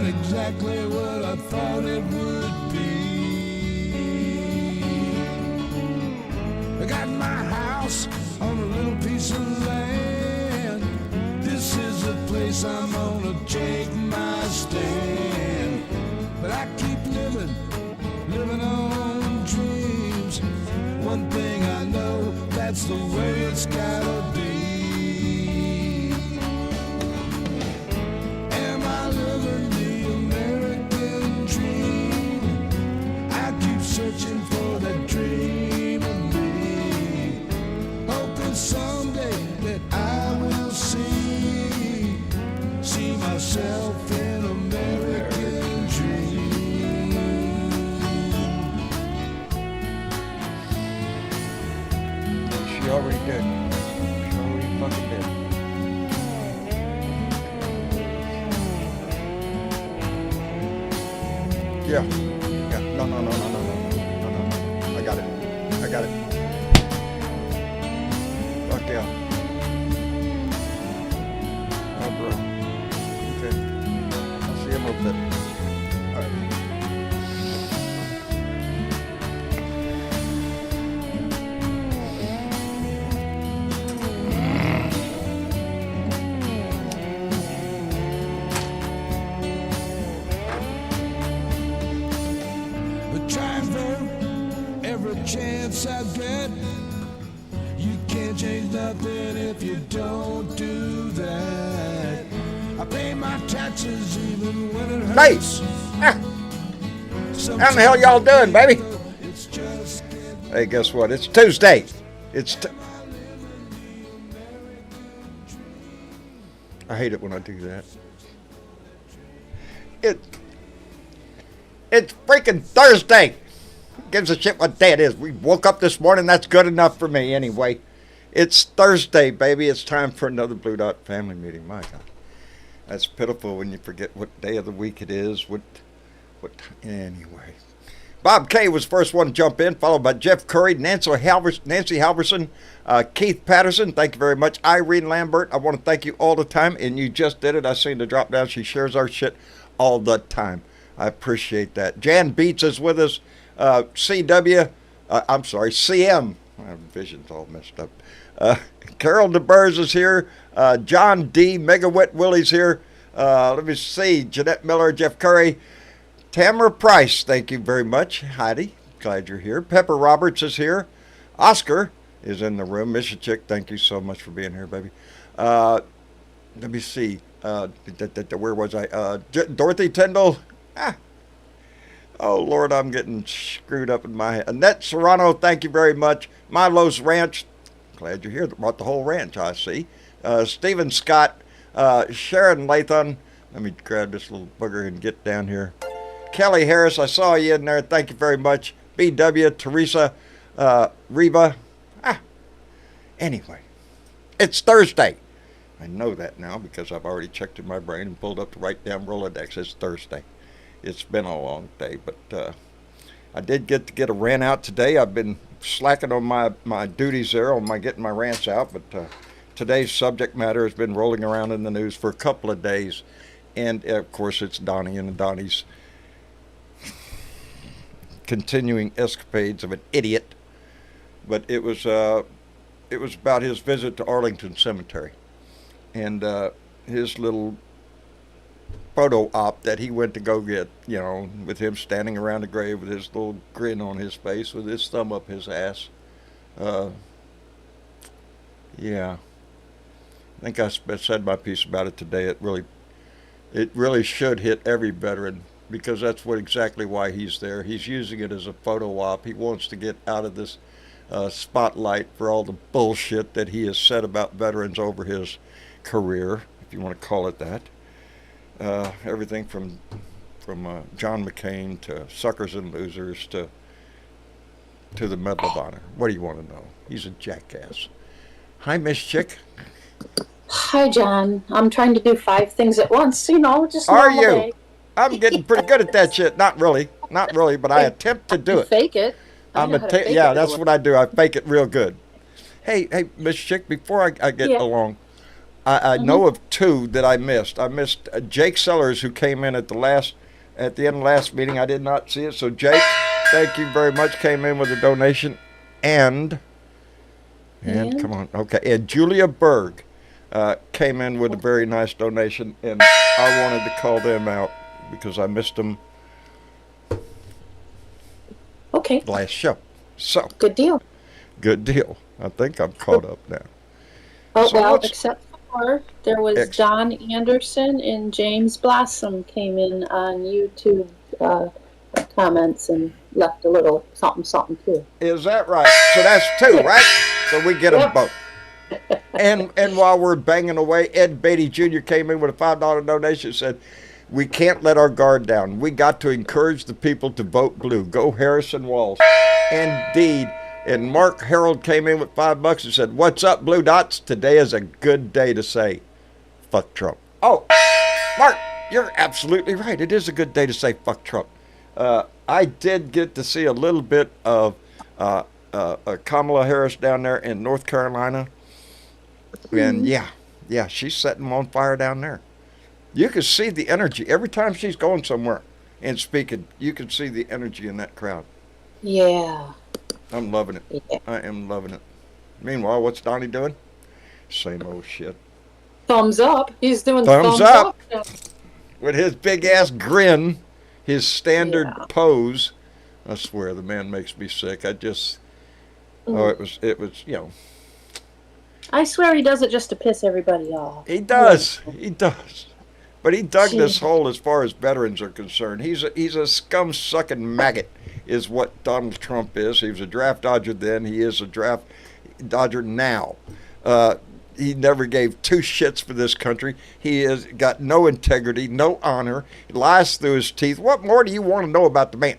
not exactly what I thought it would be. I got my house on a little piece of land. This is the place I'm gonna take my stand. But I keep living on dreams. One thing I know, that's the way it's gotta be. Am I living the American dream? I keep searching for that dream of me, hoping someday that I will see myself in American dream. She already did. She already fucking did. Yeah. Yeah. No. I got it. Fuck yeah. Oh, bro. Okay. I'll see you in a little bit. All right. Try for every chance I get. You can't change nothing if you don't do that. I pay my taxes even when it hurts. Hey! How the hell y'all doing, baby? Hey, guess what? It's Tuesday. I hate it when I do that. It's freaking Thursday. Who gives a shit what day it is? We woke up this morning. That's good enough for me anyway. It's Thursday, baby. It's time for another Blue Dot family meeting. My God. That's pitiful when you forget what day of the week it is. Anyway. Bob K was the first one to jump in, followed by Jeff Curry, Nancy Halverson, Keith Patterson. Thank you very much. Irene Lambert. I want to thank you all the time, and you just did it. I seen the drop down. She shares our shit all the time. I appreciate that. Jan Beats is with us. CM. My vision's all messed up. Carol DeBurs is here. John D. Megawit Willie's here. Let me see. Jeanette Miller, Jeff Curry. Tamara Price, thank you very much. Heidi, glad you're here. Pepper Roberts is here. Oscar is in the room. Misha Chick, thank you so much for being here, baby. Let me see. Where was I? Dorothy Tyndall. Oh, Lord, I'm getting screwed up in my head. Annette Serrano, thank you very much. Milo's Ranch, glad you're here. Brought the whole ranch, I see. Stephen Scott, Sharon Latham. Let me grab this little booger and get down here. Kelly Harris, I saw you in there. Thank you very much. BW, Teresa, Reba. Anyway, it's Thursday. I know that now because I've already checked in my brain and pulled up the right damn Rolodex. It's Thursday. It's been a long day, but I did get a rant out today. I've been slacking on my duties there, on my getting my rants out, but today's subject matter has been rolling around in the news for a couple of days, and of course it's Donnie and Donnie's continuing escapades of an idiot. But it was about his visit to Arlington Cemetery and his little photo op that he went to go get, with him standing around the grave with his little grin on his face with his thumb up his ass. Yeah, I think I said my piece about it today. It really should hit every veteran, because that's exactly why he's there. He's using it as a photo op. He wants to get out of this spotlight for all the bullshit that he has said about veterans over his career, if you want to call it that. Everything from John McCain to suckers and losers to the Medal of Honor. What do you want to know? He's a jackass. Hi, Miss Chick. Hi, John. I'm trying to do 5 things at once, just Are you? day. I'm getting pretty good at that shit. Not really, but I attempt to do it. Fake it. That's what I do. I fake it real good. Hey, Miss Chick, before I get along, I know of two that I missed. I missed Jake Sellers, who came in at the end of the last meeting. I did not see it. So Jake, thank you very much. Came in with a donation, and come on, okay. And Julia Berg came in with a very nice donation, and I wanted to call them out because I missed them Okay. last show. So Good deal. good deal. I think I'm caught up now. Oh, So well, let's- except for there was Don Anderson and James Blossom came in on YouTube comments and left a little something, something too. Is that right? So that's two, right? So we get them Yep. both. And while we're banging away, Ed Beatty Jr. came in with a $5 donation. Said, "We can't let our guard down. We got to encourage the people to vote blue. Go Harrison Walls." Indeed. And Mark Harold came in with $5 and said, "What's up, Blue Dots? Today is a good day to say, fuck Trump." Oh, Mark, you're absolutely right. It is a good day to say fuck Trump. I did get to see a little bit of Kamala Harris down there in North Carolina. And yeah, she's setting them on fire down there. You can see the energy every time she's going somewhere and speaking. You can see the energy in that crowd. Yeah. I'm loving it. Yeah. I am loving it. Meanwhile, what's Donnie doing? Same old shit. Thumbs up. He's doing Thumbs thumbs up. up now. With his big ass grin, his standard Yeah. pose. I swear the man makes me sick. It was, I swear he does it just to piss everybody off. He does. He does. But he dug this Gee. hole as far as veterans are concerned. He's a scum-sucking maggot is what Donald Trump is. He was a draft dodger then. He is a draft dodger now. He never gave two shits for this country. He has got no integrity, no honor. He lies through his teeth. What more do you want to know about the man?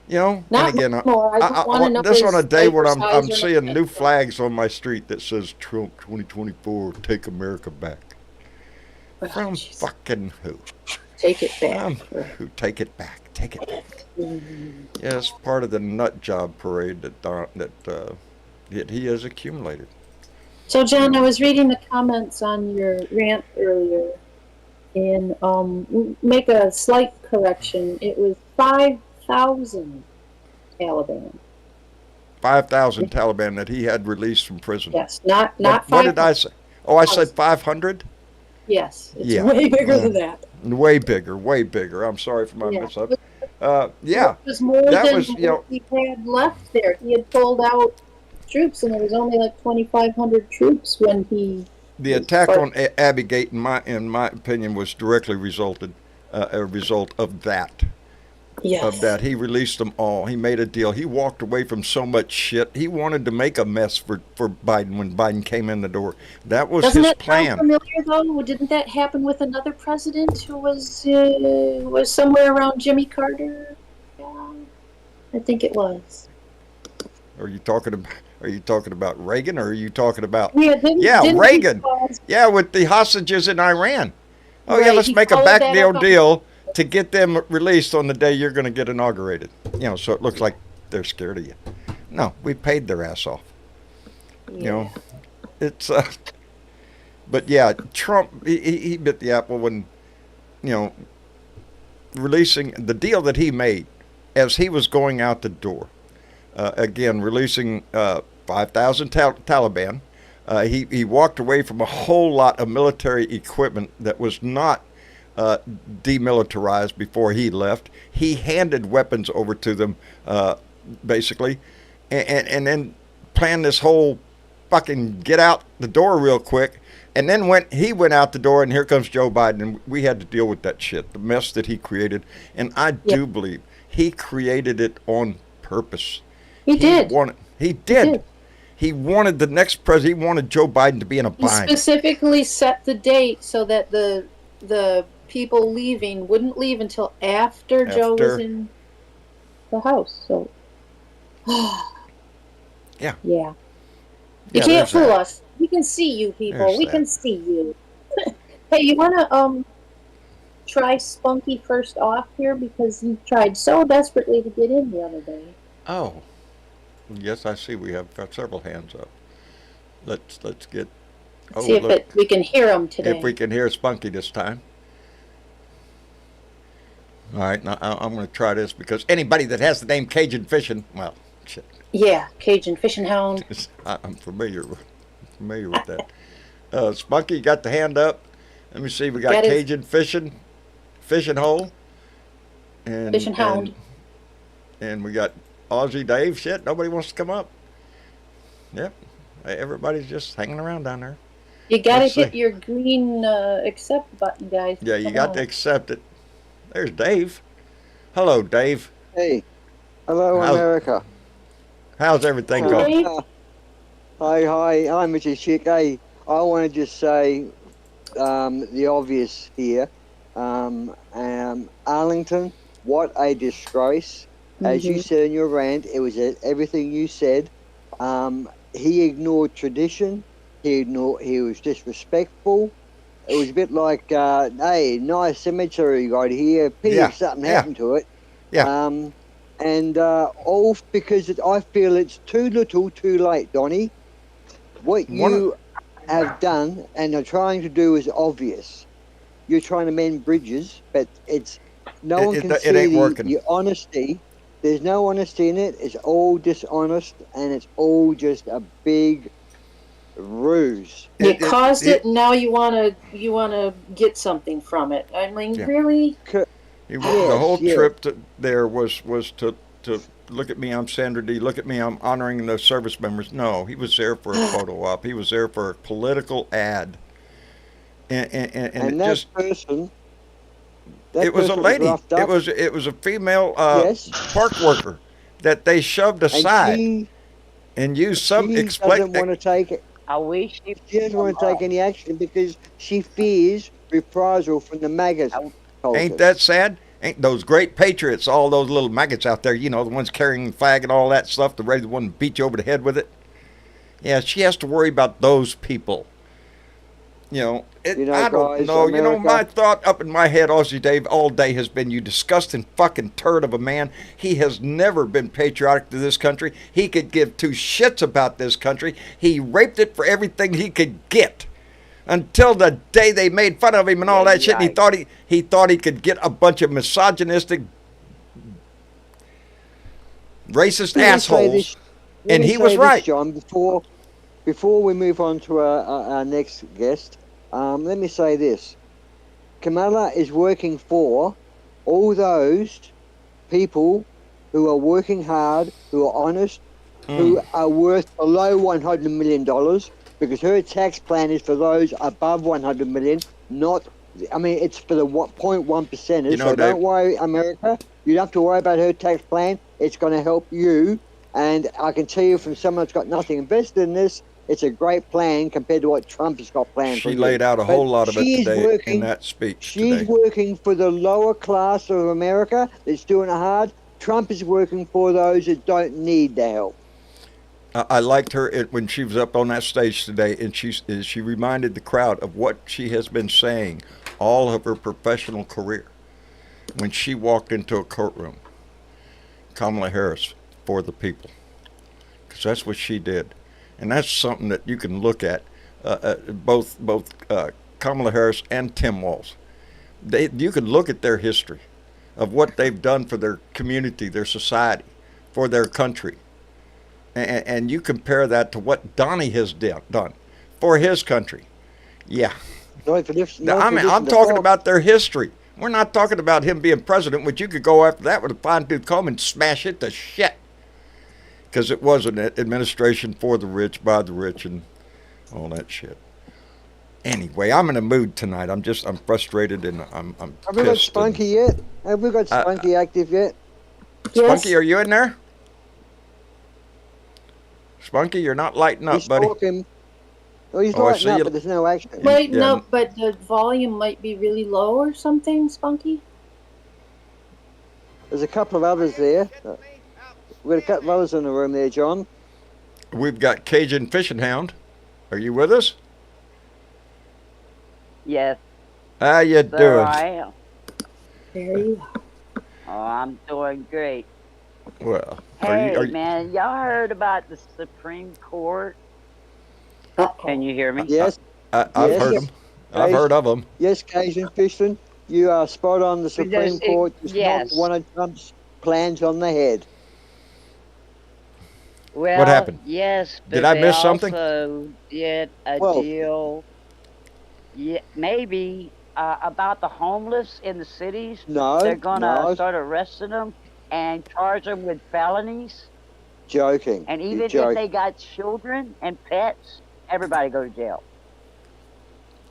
You know, Not and again, much more. I just want to know this on a his day when diaper I'm size or seeing anything. new flags on my street that says Trump 2024, take America back. Oh, From jeez. fucking who? Take it From back. who? Take it back. Take it back. Mhm. Yeah, it's part of the nut job parade that he has accumulated. So, John, I was reading the comments on your rant earlier, and make a slight correction. It was 5,000 Taliban. 5,000 Taliban that he had released from prison. Yes, not What 5,000. did I say? Oh, I said 500? Yes, it's Yeah. way bigger than that. Way bigger, way bigger. I'm sorry for my Yeah. mess up. Yeah, It was more that than was, you know- what he had left there. He had pulled out troops, and there was only like 2,500 troops when he. the attack on Abbey Gate, in my opinion, was directly a result of that. Yes. Of that. He released them all. He made a deal. He walked away from so much shit. He wanted to make a mess for Biden when Biden came in the door. That was Doesn't his it sound plan. familiar though? Didn't that happen with another president who was somewhere around Jimmy Carter? Yeah, I think it was. Are you talking about Reagan, or are you talking about Yeah, didn't Reagan? he cause- Yeah, with the hostages in Iran. Oh yeah, Right, let's he make a followed back that deal up on- deal to get them released on the day you're going to get inaugurated. You know, so it looks like they're scared of you. No, we paid their ass off. Yeah. You know, it's but yeah, Trump he bit the apple when, you know, releasing the deal that he made as he was going out the door. Again, releasing 5,000 Taliban. He walked away from a whole lot of military equipment that was not demilitarized before he left. He handed weapons over to them, basically, and then planned this whole fucking get out the door real quick. And then he went out the door, and here comes Joe Biden, and we had to deal with that shit, the mess that he created. And I do believe he created it on purpose. He did. He did. He wanted the next president. He wanted Joe Biden to be in a He bind. specifically set the date so that the people leaving wouldn't leave until after Joe was in the house. So, Yeah. yeah. You Yeah, can't there's fool that. us. We can see you, people. There's We that. can see you. Hey, you wanna try Spunky first off here because you tried so desperately to get in the other day. Oh, yes, I see. We have got several hands up. Let's get Oh, See if look, we can hear them today. if we can hear Spunky this time. All right, now I'm going to try this because anybody that has the name Cajun Fishing, well, shit, Yeah, Cajun Fishing Hound. I'm familiar with that. Spunky, you got the hand up. Let me see. We got Got his Cajun Fishing Hole, and Fishing Hound. and we got Aussie Dave. Shit, nobody wants to come up. Yep, everybody's just hanging around down there. You gotta Let's hit see. your green accept button, guys. Yeah, you Come got on. to accept it. There's Dave. Hello, Dave. Hey, hello, How's America. how's everything Hey, going? Dave. Hi, I'm Mr. Chick. Hey, I want to just say the obvious here. Arlington, what a disgrace. As you Mhm. said in your rant, it was everything you said. He ignored tradition. He was disrespectful. It was a bit like, hey, nice cemetery you got here. Pity Yeah, if something yeah, happened to it. yeah. And all because I feel it's too little, too late, Donnie. What One of, you have done and are trying to do is obvious. You're trying to mend bridges, but it's no one can it see ain't working. the honesty. There's no honesty in it. It's all dishonest, and it's all just a big ruse. You It, it, caused it, it, and now you wanna get something from it. I mean, yeah. really? The whole Yes, yes. trip there was to look at me. I'm Sandra D. Look at me. I'm honoring the service members. No, he was there for a photo op. He was there for a political ad, and And it that just person, it was a lady. roughed up. It was a female Yes, park worker that they shoved and aside and used some she doesn't want to take it. I wish she She doesn't want to take any action because she fears reprisal from the MAGA Ain't cultures. that sad? Ain't those great patriots, all those little maggots out there, you know, the ones carrying the flag and all that stuff, the ready to one to beat you over the head with it? Yeah, she has to worry about those people. You know, I don't guys, know. You know, my America, thought up in my head, Aussie Dave, all day has been, you disgusting fucking turd of a man. He has never been patriotic to this country. He could give two shits about this country. He raped it for everything he could get. Until the day they made fun of him and all that shit, and he thought he could get a bunch of misogynistic, racist let me say assholes, this. Let and me he was say right. this, John. Before we move on to our next guest, let me say this: Kamala is working for all those people who are working hard, who are honest, who are worth below $100 million, because her tax plan is for those above 100 million, not. I mean, it's for the 0.1 percenters. You know, So Dave, don't worry, America. You don't have to worry about her tax plan. It's going to help you. And I can tell you from someone that's got nothing invested in this, it's a great plan compared to what Trump has got planned for she you. laid out a But whole lot of it she is today in working. that speech She's today. working for the lower class of America that's doing it hard. Trump is working for those that don't need the help. I liked her when she was up on that stage today, and she reminded the crowd of what she has been saying all of her professional career. When she walked into a courtroom, Kamala Harris for the people, because that's what she did, and that's something that you can look at. Both Kamala Harris and Tim Walz, you can look at their history of what they've done for their community, their society, for their country. And you compare that to what Donnie has done for his country. Yeah. I'm I'm talking about their history. We're not talking about him being president, which you could go after that with a fine-tooth comb and smash it to shit. Because it was an administration for the rich, by the rich, and all that shit. Anyway, I'm in a mood tonight. I'm frustrated and I'm Have we got pissed. Spunky yet? Have we got Spunky active yet? Spunky, are you in there? Spunky, you're not lighting up, He's buddy. talking. Oh, he's Oh, I lighting see up, you. but there's no action. Wait, Yeah. no, but the volume might be really low or something, Spunky. There's a couple of others there. We've got a couple of others in the room there, John. We've got Cajun Fishing Hound. Are you with us? Yes, How you sir, doing? I am. There you are. Oh, I'm doing great. Well, Hey, are you, man, y'all heard about the Supreme Court? Uh-oh. Can you hear me? Yes. I've Yes. heard them. I've heard of them. Yes, Cajun Fishman, you are spot on. The Supreme Because Court just knocked yes. one of Trump's plans on the head. Well, happened? yes, but Did I they miss something? also did a Well- deal. Yeah, maybe about the homeless in the cities. No, They're gonna no, start arresting them and charge them with felonies. joking. And You're even if joking. they got children and pets, everybody go to jail.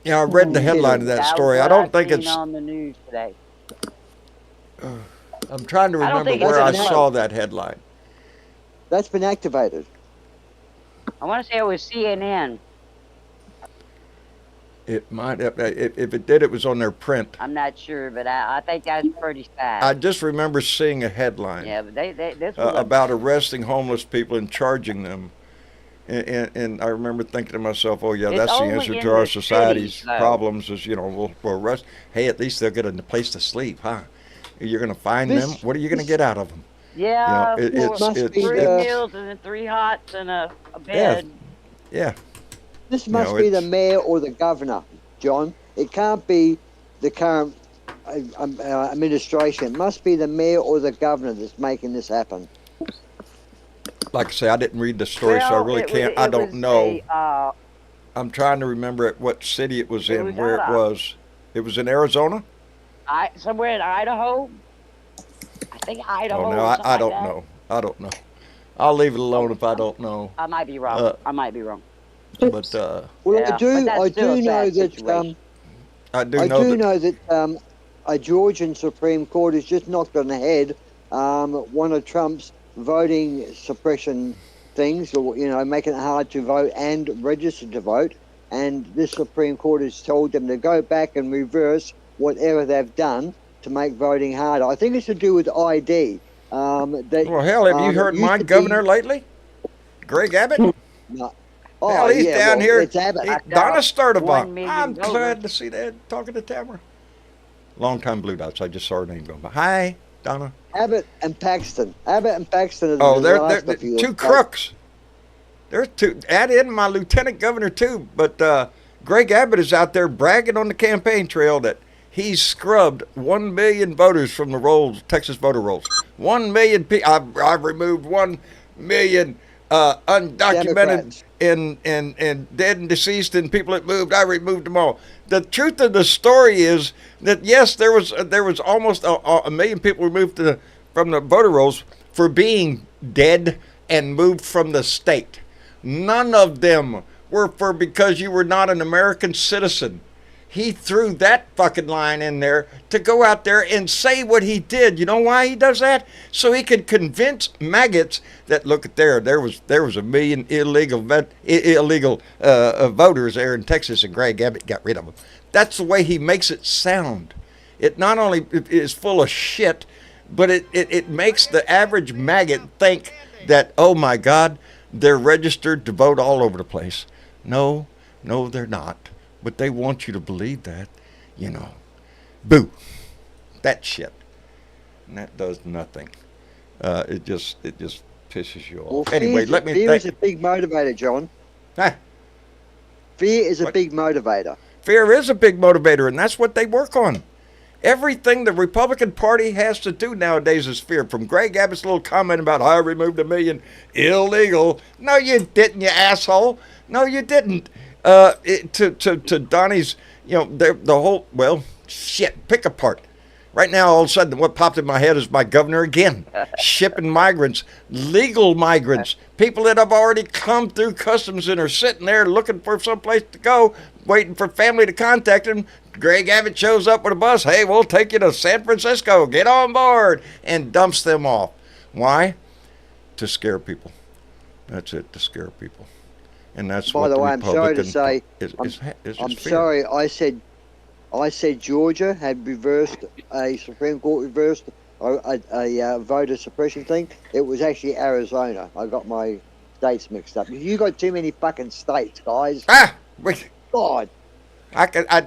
Yeah, I read the headline of that story. I don't think it's. on the news today. I'm trying to I don't remember think where I it's enough. saw that headline. That's been activated. I want to say it was CNN. It might have. If it did, it was on their print. I'm not sure, but I think that's pretty sad. I just remember seeing a headline Yeah, but this was about arresting homeless people and charging them. And I remember thinking to myself, oh, yeah, It's that's the only answer in to our the society's cities, though. problems is, we'll arrest. Hey, at least they'll get a place to sleep, huh? You're going to find This- them. What are you going to get out of them? Yeah, it- for it's- must it's- be 3 the- meals and then 3 hots and a bed. Yeah. This must know, be the it's- mayor or the governor, John. It can't be the current administration. It must be the mayor or the governor that's making this happen. Like I say, I didn't read the story, so I Well, really it was- can't. I it don't was know. a, I'm trying to remember what city it was It in, was where it out of- was. It was in Arizona? somewhere in Idaho. I think Idaho. Oh, no, or I something like don't that. know. I don't know. I'll leave it alone if I don't know. I might be wrong. I might be wrong. But Well, Yeah, I do. but that's I still do a know sad that. situation. I do I know do that. know that a Georgian Supreme Court has just knocked on the head one of Trump's voting suppression things, or making it hard to vote and register to vote. And this Supreme Court has told them to go back and reverse whatever they've done to make voting harder. I think it's to do with ID. Well, hell, have you heard my governor lately? Greg Abbott? No. Hell, he's down well, here. It's Abbott. Donna 1 Sturdivant. million I'm voters. glad to see that. Talking to Tamara. Long time Blue Dots. I just saw her name go by. Hi, Donna. Abbott and Paxton. Abbott and Paxton are Oh, the they're last of you. two crooks. There's two. Add in my lieutenant governor too. But Greg Abbott is out there bragging on the campaign trail that he's scrubbed 1 million voters from the rolls, Texas voter rolls. 1 million people. I've removed 1 million undocumented and dead and deceased and people that moved. I removed them all. The truth of the story is that yes, there was almost a million people removed from the voter rolls for being dead and moved from the state. None of them were for because you were not an American citizen. He threw that fucking line in there to go out there and say what he did. You know why he does that? So he could convince maggots that look at there was a million illegal voters there in Texas, and Greg Abbott got rid of them. That's the way he makes it sound. It not only is full of shit, but it makes the average maggot think that, oh my God, they're registered to vote all over the place. No, they're not. But they want you to believe that, Boo. That shit. And that does nothing. It just pisses you off. Well, Anyway, let me fear thank is a big motivator, John. Ah, Fear is a What? big motivator. fear is a big motivator, and that's what they work on. Everything the Republican Party has to do nowadays is fear. From Greg Abbott's little comment about, I removed 1 million illegal. No, you didn't, you asshole. No, you didn't. To Donnie's, the whole, well, shit, pick apart. Right now, all of a sudden, what popped in my head is my governor again, shipping migrants, legal migrants, people that have already come through customs and are sitting there looking for someplace to go, waiting for family to contact them. Greg Abbott shows up with a bus. Hey, we'll take you to San Francisco. Get on board, and dumps them off. Why? To scare people. That's it, to scare people. And that's By what the way, I'm sorry to Republican say, is I'm fear. sorry. I said Georgia had reversed a Supreme Court reversed a voter suppression thing. It was actually Arizona. I got my states mixed up. You got too many fucking states, guys. God.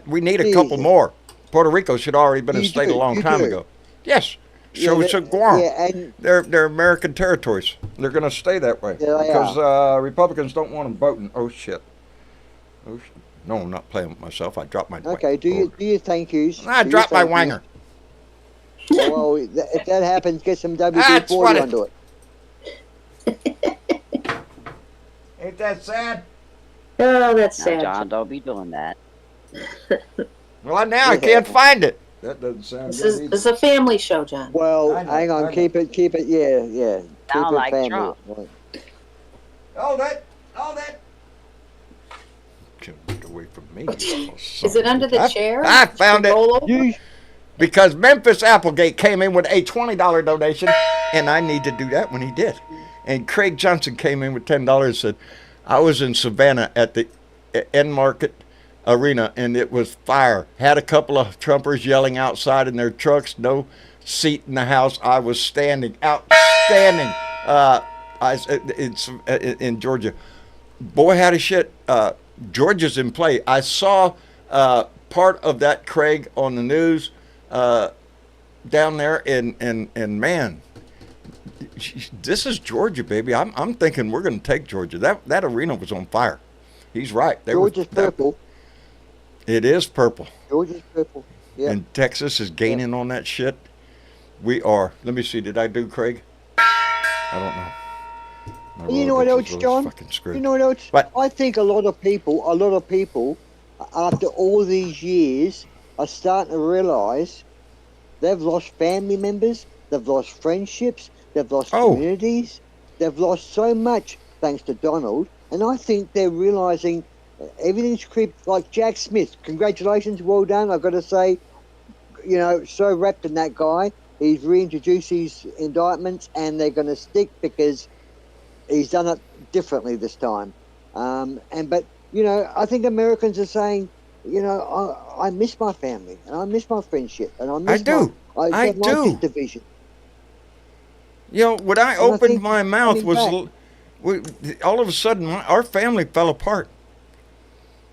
We need a couple Jesus. more. Puerto Rico should already been a You state do, a long you time do. ago. Yes. Yeah, So should Guam. Yeah, and They're American territories. They're going to stay that way Yeah, they because Republicans don't want them voting. Oh shit. No, I'm not playing with myself. I dropped my. Okay, do your thank yous. I Do your dropped my thank yous. wanger. Well, if that happens, get some That's what WD-40 it- onto it. Ain't that sad? Oh, that's Now, sad. John, don't be doing that. Well, now I can't find it. That doesn't sound This good is either. this is a family show, John. Well, I know, hang I on, know. keep it, yeah. Keep Sound it like family. Trump. Right. Hold it. Hold it. Get away from me. Is it under the chair? I found Should it. roll over? You, Because Memphis Applegate came in with a $20 donation, and I need to do that when he did. And Craig Johnson came in with $10 and said, I was in Savannah at the End Market Arena, and it was fire. Had a couple of Trumpers yelling outside in their trucks, no seat in the house. I was outstanding. In Georgia. Boy, howdy shit. Georgia's in play. I saw part of that, Craig, on the news down there, and man, this is Georgia, baby. I'm thinking we're going to take Georgia. That arena was on fire. He's right. Georgia's purple. It is purple. Georgia's purple. Yeah. And Texas is gaining on that shit. We are. Let me see. Did I do Craig? I don't know. My You know what Rolodex else, is really John? fucking screwed. You know what else? What? I think a lot of people, after all these years, are starting to realise they've lost family members, they've lost friendships, they've lost communities, they've lost so much thanks to Donald, and I think they're realising everything's creeped. Like Jack Smith, congratulations, well done. I've got to say, you know, so wrapped in that guy. He's reintroduced his indictments, and they're going to stick because he's done it differently this time. But you know, I think Americans are saying, you know, I miss my family and I miss my friendship and I miss I do. I don't like do. this division. You know, when I And I opened think my mouth coming was all of a sudden our family fell apart,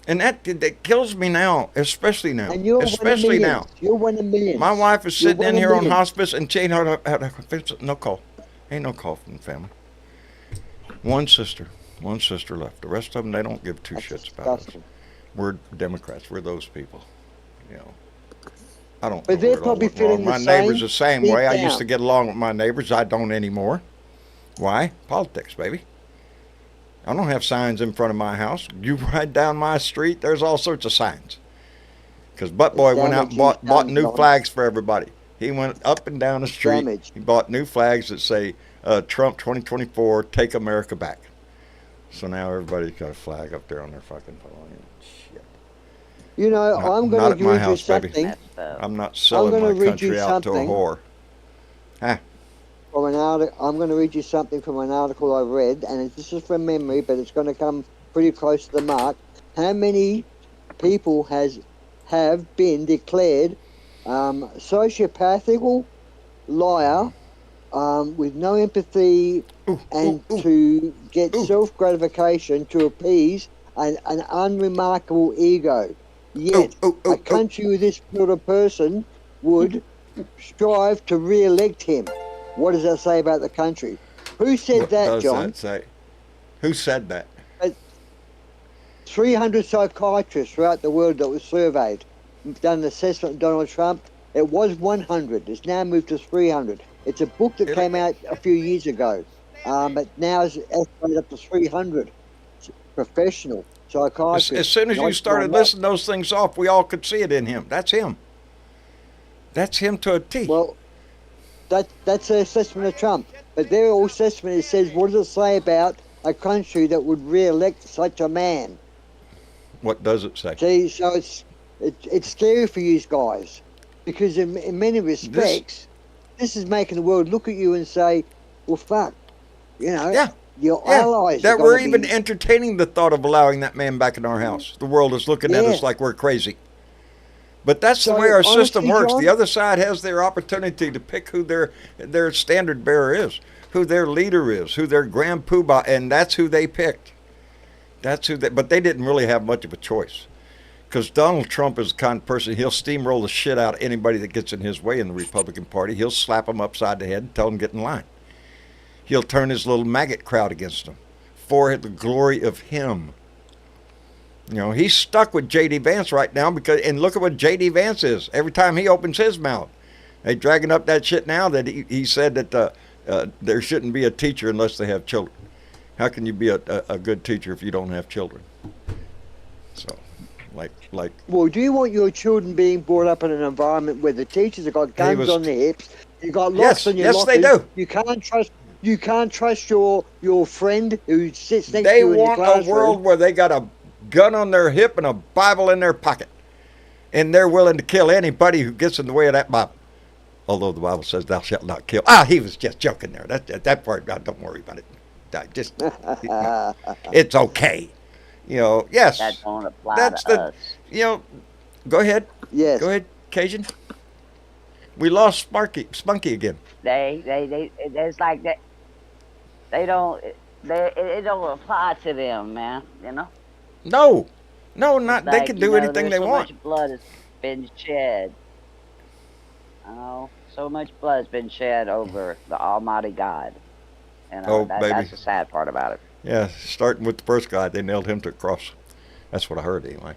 and that kills me now, especially now, And you're especially one of now. millions. You're one of millions. My wife is You're sitting in one of here on millions. hospice, and she ain't had no call. Ain't no call from the family. One sister left. The rest of them, they don't give two That's shits about us. disgusting. We're Democrats. We're those people. You know, I don't. But know they're where it all probably went wrong. feeling the My neighbors same the same deep way. I used down. to get along with my neighbors. I don't anymore. Why? Politics, baby. I don't have signs in front of my house. You ride down my street, there's all sorts of signs. Because Butt Boy went out and bought new flags for everybody. He went up and down the street. Damage. He bought new flags that say Trump 2024, take America back. So now everybody's got a flag up there on their fucking phone. Shit. You know, I'm not going at to my read you house, baby. something Messed up. I'm not selling gonna my read country you out to a something. whore. from an article. I'm going to read you something from an article I read, and this is from memory, but it's going to come pretty close to the mark. How many people have been declared sociopathical, liar, with no empathy, to get self-gratification to appease an unremarkable ego? Yet a country with this sort of person would strive to re-elect him. What does that say about the country? Who said What that, does John? that say? Who said that? 300 psychiatrists throughout the world that was surveyed, done an assessment of Donald Trump. It was 100. It's now moved to 300. It's a book that came out a few years ago, but now it's estimated up to 300 professional psychiatrists. As soon as you started listing those things off, we all could see it in him. That's him. That's him to a T. Well, that's an assessment of Trump. But their assessment, it says, what does it say about a country that would re-elect such a man? What does it say? See, so it's scary for you guys, because in many respects, this is making the world look at you and say, well, fuck, you know, your allies. That are we're gonna even be, entertaining the thought of allowing that man back in our house. The world is looking at us like we're crazy. But that's the So, way our system honestly, works. John- The other side has their opportunity to pick who their standard bearer is, who their leader is, who their grand poobah, and that's who they picked. But they didn't really have much of a choice. Because Donald Trump is the kind of person, he'll steamroll the shit out of anybody that gets in his way in the Republican Party. He'll slap them upside the head and tell them get in line. He'll turn his little maggot crowd against them for the glory of him. You know, he's stuck with J.D. Vance right now and look at what J.D. Vance is. Every time he opens his mouth, they dragging up that shit now that he said that there shouldn't be a teacher unless they have children. How can you be a good teacher if you don't have children? So, like. Well, do you want your children being brought up in an environment where the teachers have got guns on their hips? You got locks on your lockers. Yes, they do. You can't trust your friend who sits next to you in the classroom. They want a world where they got a gun on their hip and a Bible in their pocket, and they're willing to kill anybody who gets in the way of that Bible. Although the Bible says, "Thou shalt not kill." He was just joking there. That part, don't worry about it. It's okay. You know, yes. That don't apply to us. You know, go ahead. Yes. Go ahead, Cajun. We lost Spunky again. It's like that. It don't apply to them, man. You know. No, not. Like, they can do anything they want. So much blood has been shed. So much blood has been shed over the Almighty God. You know, baby. That's the sad part about it. Yeah, starting with the first guy, they nailed him to a cross. That's what I heard anyway.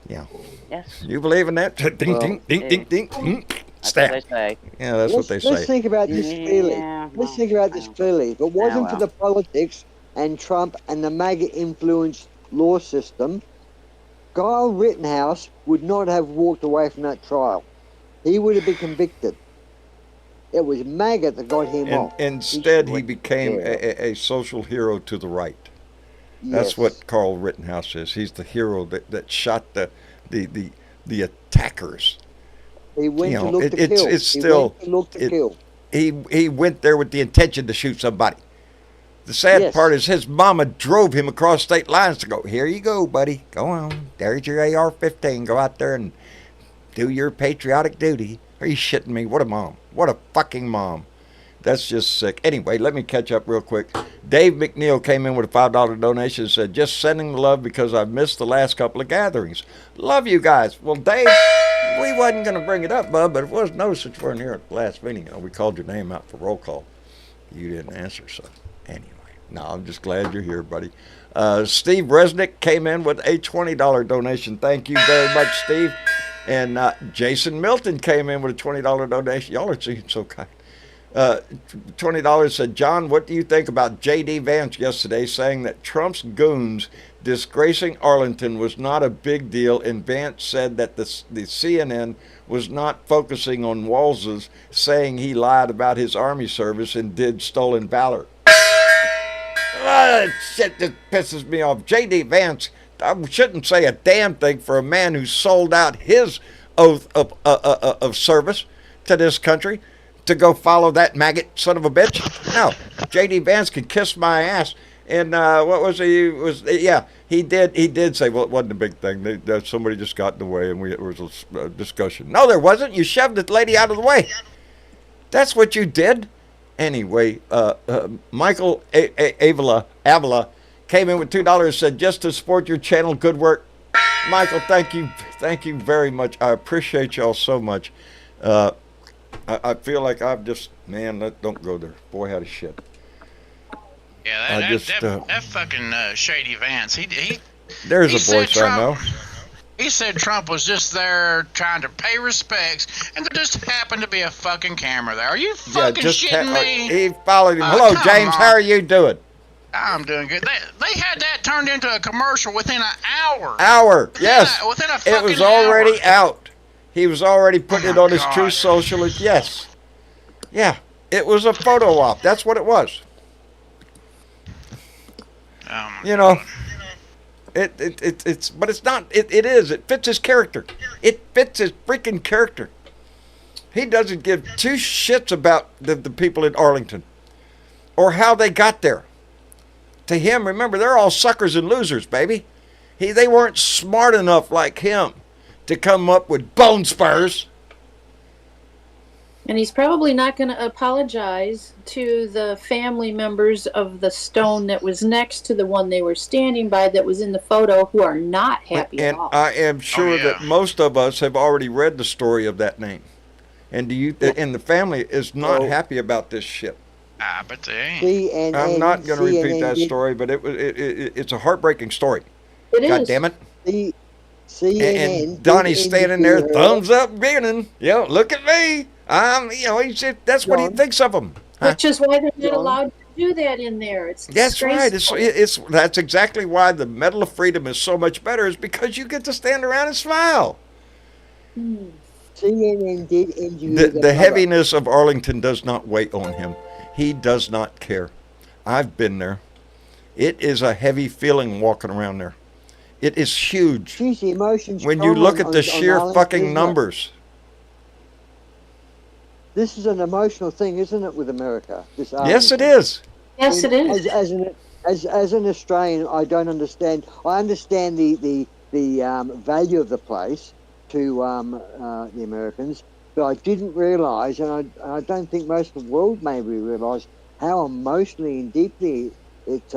Yeah. Yes. You believe in that? Ding, ding, ding, ding, ding, ding. Stab. That's what they say. Yeah, that's what they say. Let's think about this clearly. Let's think about this clearly. If it wasn't for the politics and Trump and the MAGA influenced law system, Kyle Rittenhouse would not have walked away from that trial. He would have been convicted. It was MAGA that got him off. Instead, he became a social hero to the right. That's what Carl Rittenhouse is. He's the hero that shot the attackers. He went to look to kill. It's still, he went to look to kill. He went there with the intention to shoot somebody. The sad part is his mama drove him across state lines to go, here you go, buddy. Go on. There's your AR-15. Go out there and do your patriotic duty. Are you shitting me? What a mom. What a fucking mom. That's just sick. Anyway, let me catch up real quick. Dave McNeil came in with a $5 donation and said, just sending the love because I've missed the last couple of gatherings. Love you guys. Well, Dave, we wasn't going to bring it up, bud, but it was noticed that you weren't here at the last meeting. We called your name out for roll call. You didn't answer, so anyway. No, I'm just glad you're here, buddy. Steve Resnick came in with a $20 donation. Thank you very much, Steve. And Jason Milton came in with a $20 donation. Y'all are being so kind. $20 said, John, what do you think about J.D. Vance yesterday saying that Trump's goons disgracing Arlington was not a big deal, and Vance said that the CNN was not focusing on Walz's saying he lied about his Army service and did stolen valor. Shit just pisses me off. J.D. Vance, I shouldn't say a damn thing for a man who sold out his oath of service to this country to go follow that maggot son of a bitch. No, J.D. Vance can kiss my ass. And what was he? He did say, well, it wasn't a big thing. Somebody just got in the way, and it was a discussion. No, there wasn't. You shoved the lady out of the way. That's what you did. Anyway, Michael Avila came in with $2 and said, just to support your channel, good work. Michael, thank you very much. I appreciate y'all so much. I feel like I've just, don't go there. Boy, how to shit. Yeah, that fucking Shady Vance. There's a voice I know. He said Trump was just there trying to pay respects, and there just happened to be a fucking camera there. Are you fucking shitting me? He followed him. Hello, James. How are you doing? I'm doing good. They had that turned into a commercial within an hour. Yes. Within a fucking hour. It was already out. He was already putting it on his True Social. Yes. Yeah. It was a photo op. That's what it was. You know. But it's not. It is. It fits his character. It fits his freaking character. He doesn't give two shits about the people in Arlington or how they got there. To him, remember, they're all suckers and losers, baby. They weren't smart enough like him to come up with bone spurs. And he's probably not going to apologize to the family members of the stone that was next to the one they were standing by that was in the photo who are not happy at all. And I am sure that most of us have already read the story of that name. And and the family is not happy about this shit. But they ain't. I'm not going to repeat that story, but it's a heartbreaking story. It is. God damn it. the CNN And Donnie's did standing there, interview her. thumbs up, grinning. Look at me. That's what he John. thinks of them. Which is why they're not John? allowed to do that in there. It's That's right. disgraceful. That's exactly why the Medal of Freedom is so much better, is because you get to stand around and smile. CNN did interview The mother. heaviness of Arlington does not weigh on him. He does not care. I've been there. It is a heavy feeling walking around there. It is huge. Geez, the emotions When you come look on- at the on sheer Arlington, fucking isn't it? numbers. This is an emotional thing, isn't it, with America? This Yes, it Arlington. is. Yes, it is. As an Australian, I don't understand. I understand the value of the place to the Americans, but I didn't realise, and I don't think most of the world maybe realise how emotionally and deeply it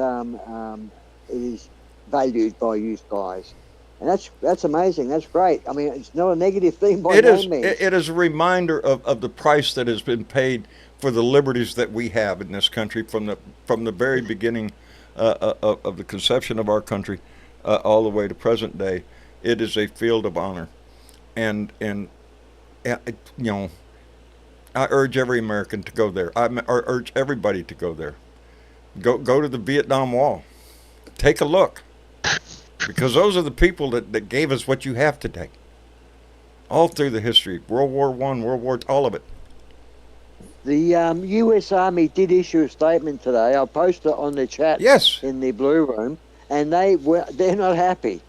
is valued by you guys, and that's amazing. That's great. I mean, it's not a negative thing by It no is. means. It is a reminder of the price that has been paid for the liberties that we have in this country from the very beginning of the conception of our country all the way to present day. It is a field of honor, and I urge every American to go there. I urge everybody to go there. Go to the Vietnam Wall. Take a look, because those are the people that gave us what you have today. All through the history, World War I, World War, all of it. The U.S. Army did issue a statement today. I'll post it on the chat. Yes. In the Blue Room, and they're not happy.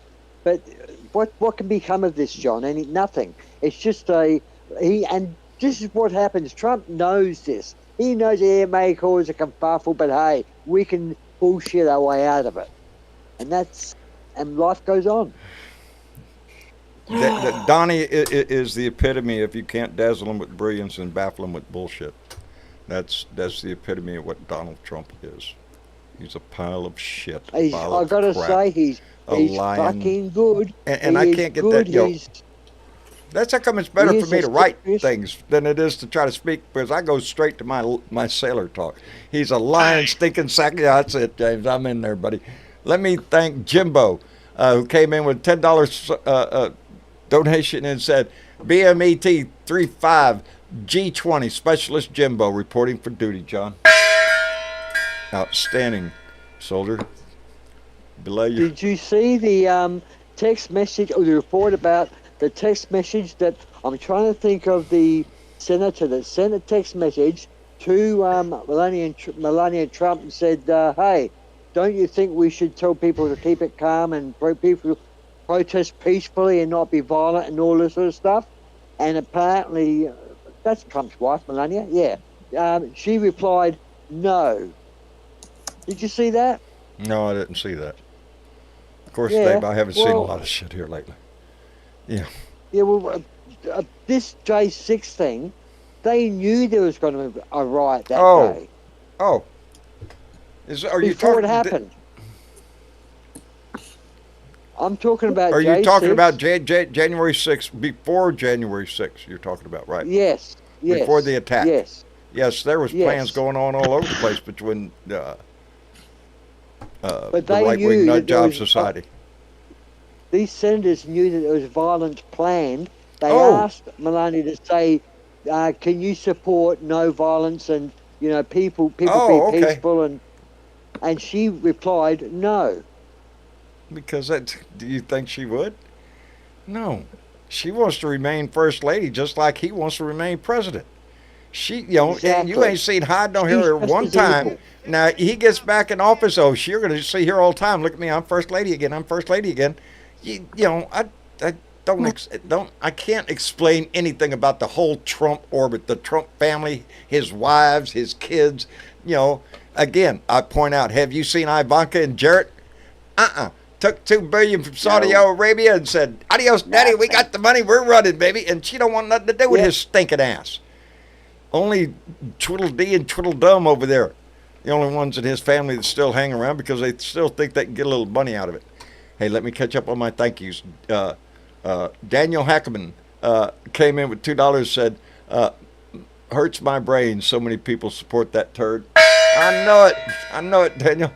But what can become of this, John? Nothing. It's just and this is what happens. Trump knows this. He knows it may cause a kerfuffle, but hey, we can bullshit our way out of it, and life goes on. Donnie is the epitome. If you can't dazzle him with brilliance and baffle him with bullshit, that's the epitome of what Donald Trump is. He's a pile of shit. I've got to say, he's lion. fucking good. And I can't get good. that. That's how come it's better He for is me a to write serious- things than it is to try to speak, because I go straight to my sailor talk. He's a lying, stinking sack. Yeah, that's it, James. I'm in there, buddy. Let me thank Jimbo, who came in with $10 donation and said, BMET 35 G20 Specialist Jimbo reporting for duty, John. Outstanding, soldier. Below you. Did you see the text message or the report about the text message that I'm trying to think of the senator that sent a text message to Melania Trump and said, hey, don't you think we should tell people to keep it calm and people protest peacefully and not be violent and all this sort of stuff? And apparently, that's Trump's wife, Melania, yeah. She replied, no. Did you see that? No, I didn't see that. Of course, Yeah, Dave, I haven't seen a well- lot of shit here lately. Yeah. Yeah, well, this J6 thing, they knew there was going to be a riot that day. Oh. Are you Before talking? it happened. I'm talking about Are J6. you talking about January 6th, before January 6th, you're talking about, right? Yes. Before the attack. Yes. Yes, there was Yes. plans going on all over the place between But the they right-wing knew nut that there job was- society. These senators knew that there was violence planned. They Oh. asked Melania to say, can you support no violence and, people Oh, be okay. peaceful? And she replied, no. Because do you think she would? No. She wants to remain first lady just like he wants to remain president. She, and you Exactly. ain't seen hide no hair She's her just one as time. evil. Now he gets back in office. Oh, you're going to see her all the time. Look at me, I'm first lady again. I'm first lady again. I can't explain anything about the whole Trump orbit, the Trump family, his wives, his kids. Again, I point out, have you seen Ivanka and Jarrett? Took $2 billion from Saudi Arabia and said, adios, daddy, we got the money, we're running, baby. And she don't want nothing to do with his stinking ass. Only Twiddledee and Twiddledum over there, the only ones in his family that still hang around because they still think they can get a little money out of it. Hey, let me catch up on my thank yous. Daniel Hackerman came in with $2, said, hurts my brain, so many people support that turd. I know it, Daniel.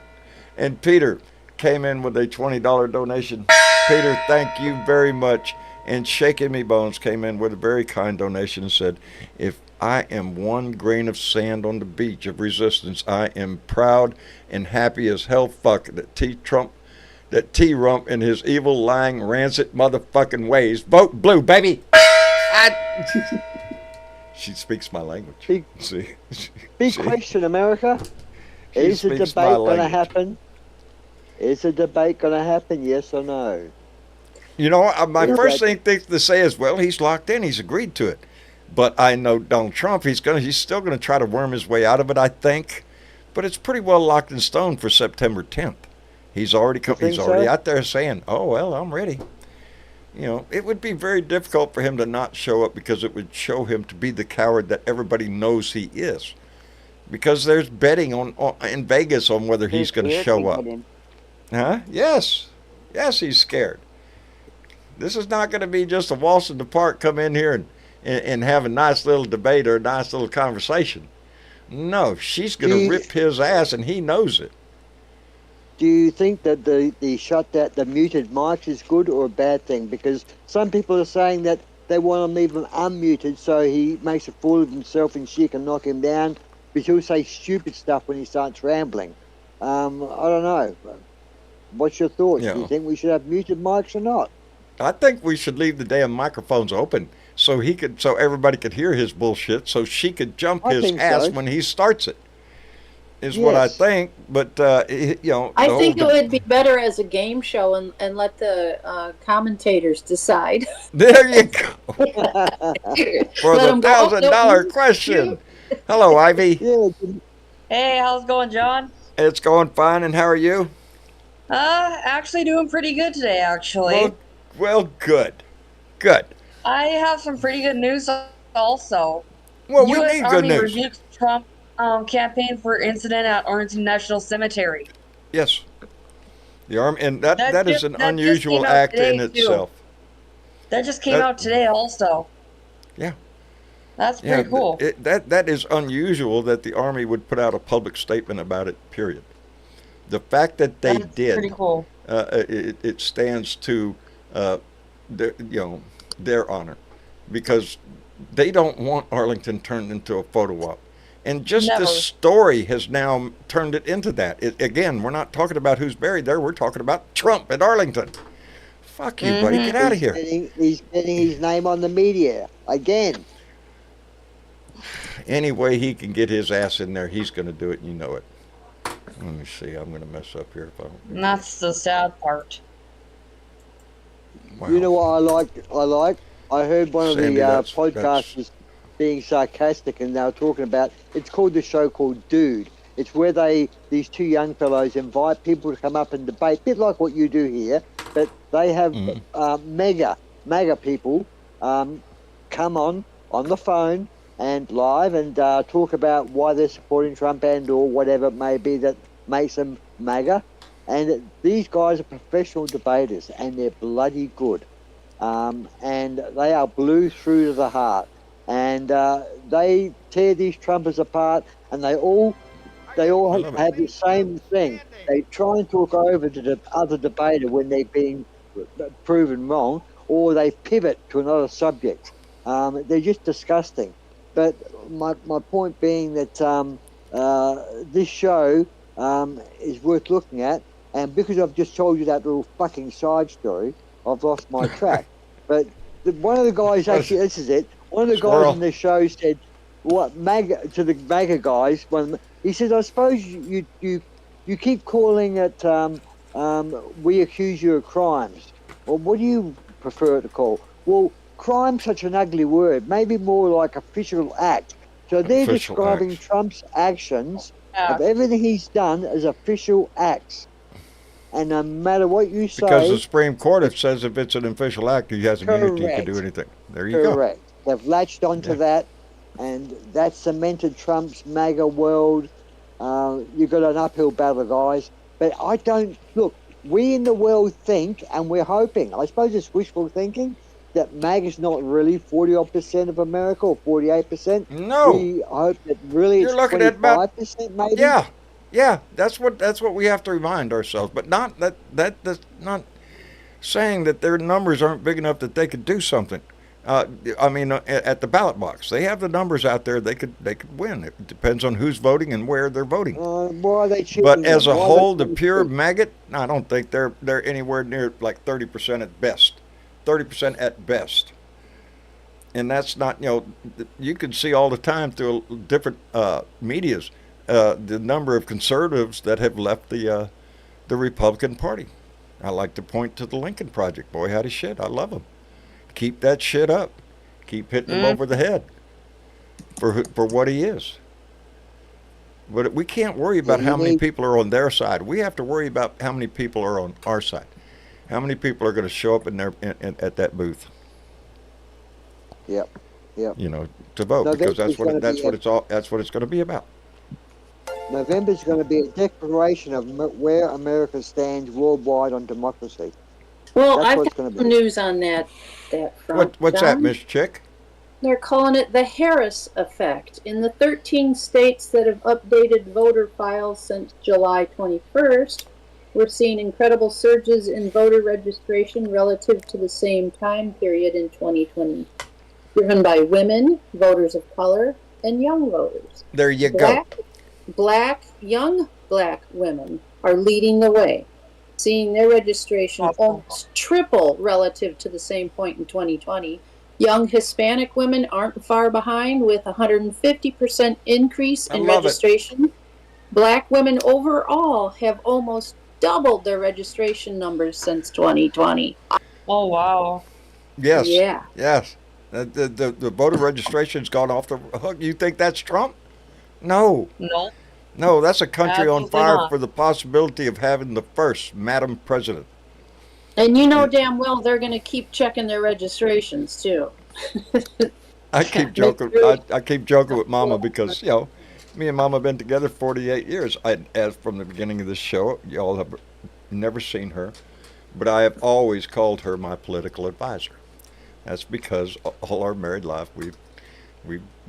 And Peter came in with a $20 donation. Peter, thank you very much. And Shaking Me Bones came in with a very kind donation and said, if I am one grain of sand on the beach of resistance, I am proud and happy as hell fuck that T-Rump in his evil, lying, rancid motherfucking ways vote blue, baby. She speaks my language. Big question, America. Is the debate going to happen? Is the debate going to happen, yes or no? You know, my first thing to say is, well, he's locked in. He's agreed to it. But I know Donald Trump, he's still going to try to worm his way out of it, I think. But it's pretty well locked in stone for September 10th. He's already out there saying, oh, well, I'm ready. You know, it would be very difficult for him to not show up because it would show him to be the coward that everybody knows he is. Because there's betting in Vegas on whether he's going to show up. Huh? Yes. Yes, he's scared. This is not going to be just a waltz in the park, come in here and have a nice little debate or a nice little conversation. No, she's going to rip his ass, and he knows it. Do you think that the muted mics is good or a bad thing? Because some people are saying that they want to leave him unmuted so he makes a fool of himself and she can knock him down, but he'll say stupid stuff when he starts rambling. I don't know. What's your thoughts? Do you think we should have muted mics or not? I think we should leave the damn microphones open so everybody could hear his bullshit, so she could jump his ass when he starts it. Is what I think, but you know. I think it would be better as a game show and let the commentators decide. There you go. For the $1,000 question. Hello, Ivy. Hey, how's it going, John? It's going fine, and how are you? Actually doing pretty good today, actually. Well, good. Good. I have some pretty good news also. Well, we U.S. need Army good news. rebukes Trump campaign for incident at Arlington National Cemetery. Yes. The Army, and that is an unusual act in itself. That just came out today also. Yeah. That's pretty cool. That is unusual that the Army would put out a public statement about it, period. The fact that they did, pretty cool. It stands to their honor, because they don't want Arlington turned into a photo op. And just this story has now turned it into that. Again, we're not talking about who's buried there. We're talking about Trump at Arlington. Fuck you, buddy. Get out of here. He's getting his name on the media again. Any way he can get his ass in there, he's going to do it, and you know it. Let me see. I'm going to mess up here. And that's the sad part. Wow. You know what I like? I heard one of the podcasters being sarcastic, and they were talking about, it's called the show called Dude. It's where these two young fellows invite people to come up and debate, a bit like what you do here, but they have MAGA people come on the phone and live and talk about why they're supporting Trump and or whatever it may be that makes them MAGA. And these guys are professional debaters, and they're bloody good. And they are blue through to the heart. And they tear these Trumpers apart, and they all have the same thing. They try and talk over to the other debater when they're being proven wrong, or they pivot to another subject. They're just disgusting. But my point being that this show is worth looking at, and because I've just told you that little fucking side story, I've lost my track. But one of the guys, actually, this is it, one of the guys in the show said, to the MAGA guys, he said, I suppose you keep calling it, we accuse you of crimes. Well, what do you prefer it to call? Well, crime's such an ugly word, maybe more like official act. So they're describing Trump's actions of everything he's done as official acts. And no matter what you say... Because the Supreme Court says if it's an official act, he has immunity to do anything. There you go. Correct. They've latched onto that, and that cemented Trump's MAGA world. You've got an uphill battle, guys. But I don't... Look, we in the world think, and we're hoping, I suppose it's wishful thinking, that MAGA's not really 40-odd% of America, or 48%. No. We hope that really You're it's looking 25% at about, maybe. Yeah, that's what we have to remind ourselves. But not that not saying that their numbers aren't big enough that they could do something. At the ballot box, they have the numbers out there. They could win. It depends on who's voting and where they're voting. Why are they cheating? But as a Why are whole, they the pure cheating? maggot, I don't think they're anywhere near like 30% at best. 30% at best. And that's not, you can see all the time through different medias the number of conservatives that have left the Republican Party. I like to point to the Lincoln Project. Boy, howdy shit, I love them. Keep that shit up. Keep hitting him over the head for what he is. But we can't worry about how many people are on their side. We have to worry about how many people are on our side. How many people are going to show up at that booth? Yep. To vote, because that's what it's going to be about. November's going to be a declaration of where America stands worldwide on democracy. Well, That's I've what it's got gonna some be. news on that front. What's that, John. Miss Chick? They're calling it the Harris effect. In the 13 states that have updated voter files since July 21st, we're seeing incredible surges in voter registration relative to the same time period in 2020, driven by women, voters of color, and young voters. There you go. Young black women are leading the way, seeing their registration almost triple relative to the same point in 2020. Young Hispanic women aren't far behind, with 150% increase in registration. Black women overall have almost doubled their registration numbers since 2020. Oh, wow. Yes. Yeah. Yes. The voter registration's gone off the hook. You think that's Trump? No. No, that's a country on Absolutely fire not. for the possibility of having the first Madam President. And you know damn well they're going to keep checking their registrations too. I keep joking. I keep joking with Mama because me and Mama have been together 48 years. As from the beginning of this show, y'all have never seen her, but I have always called her my political advisor. That's because all our married life we've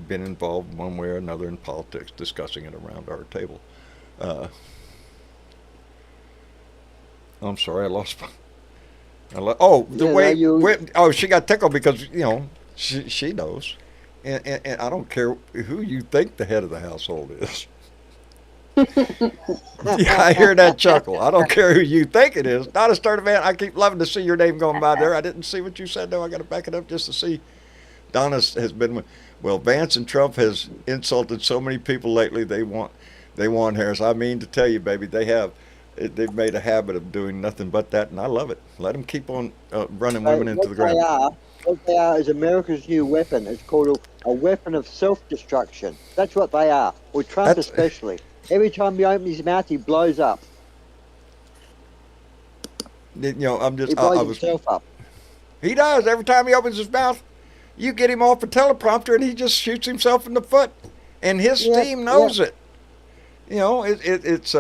been involved one way or another in politics, discussing it around our table. I'm sorry, I lost my. She got tickled because she knows, and I don't care who you think the head of the household is. Yeah, I hear that chuckle. I don't care who you think it is. Not a starter man. I keep loving to see your name going by there. I didn't see what you said though. I got to back it up just to see. Donna has been. Well, Vance and Trump has insulted so many people lately. They want Harris. I mean to tell you, baby, they've made a habit of doing nothing but that, and I love it. Let them keep on running women into the ground. What they are is America's new weapon. It's called a weapon of self-destruction. That's what they are. With Trump especially. Every time he opens his mouth, he blows up. He blows himself up. He does. Every time he opens his mouth, you get him off a teleprompter, and he just shoots himself in the foot. And his team knows it. It's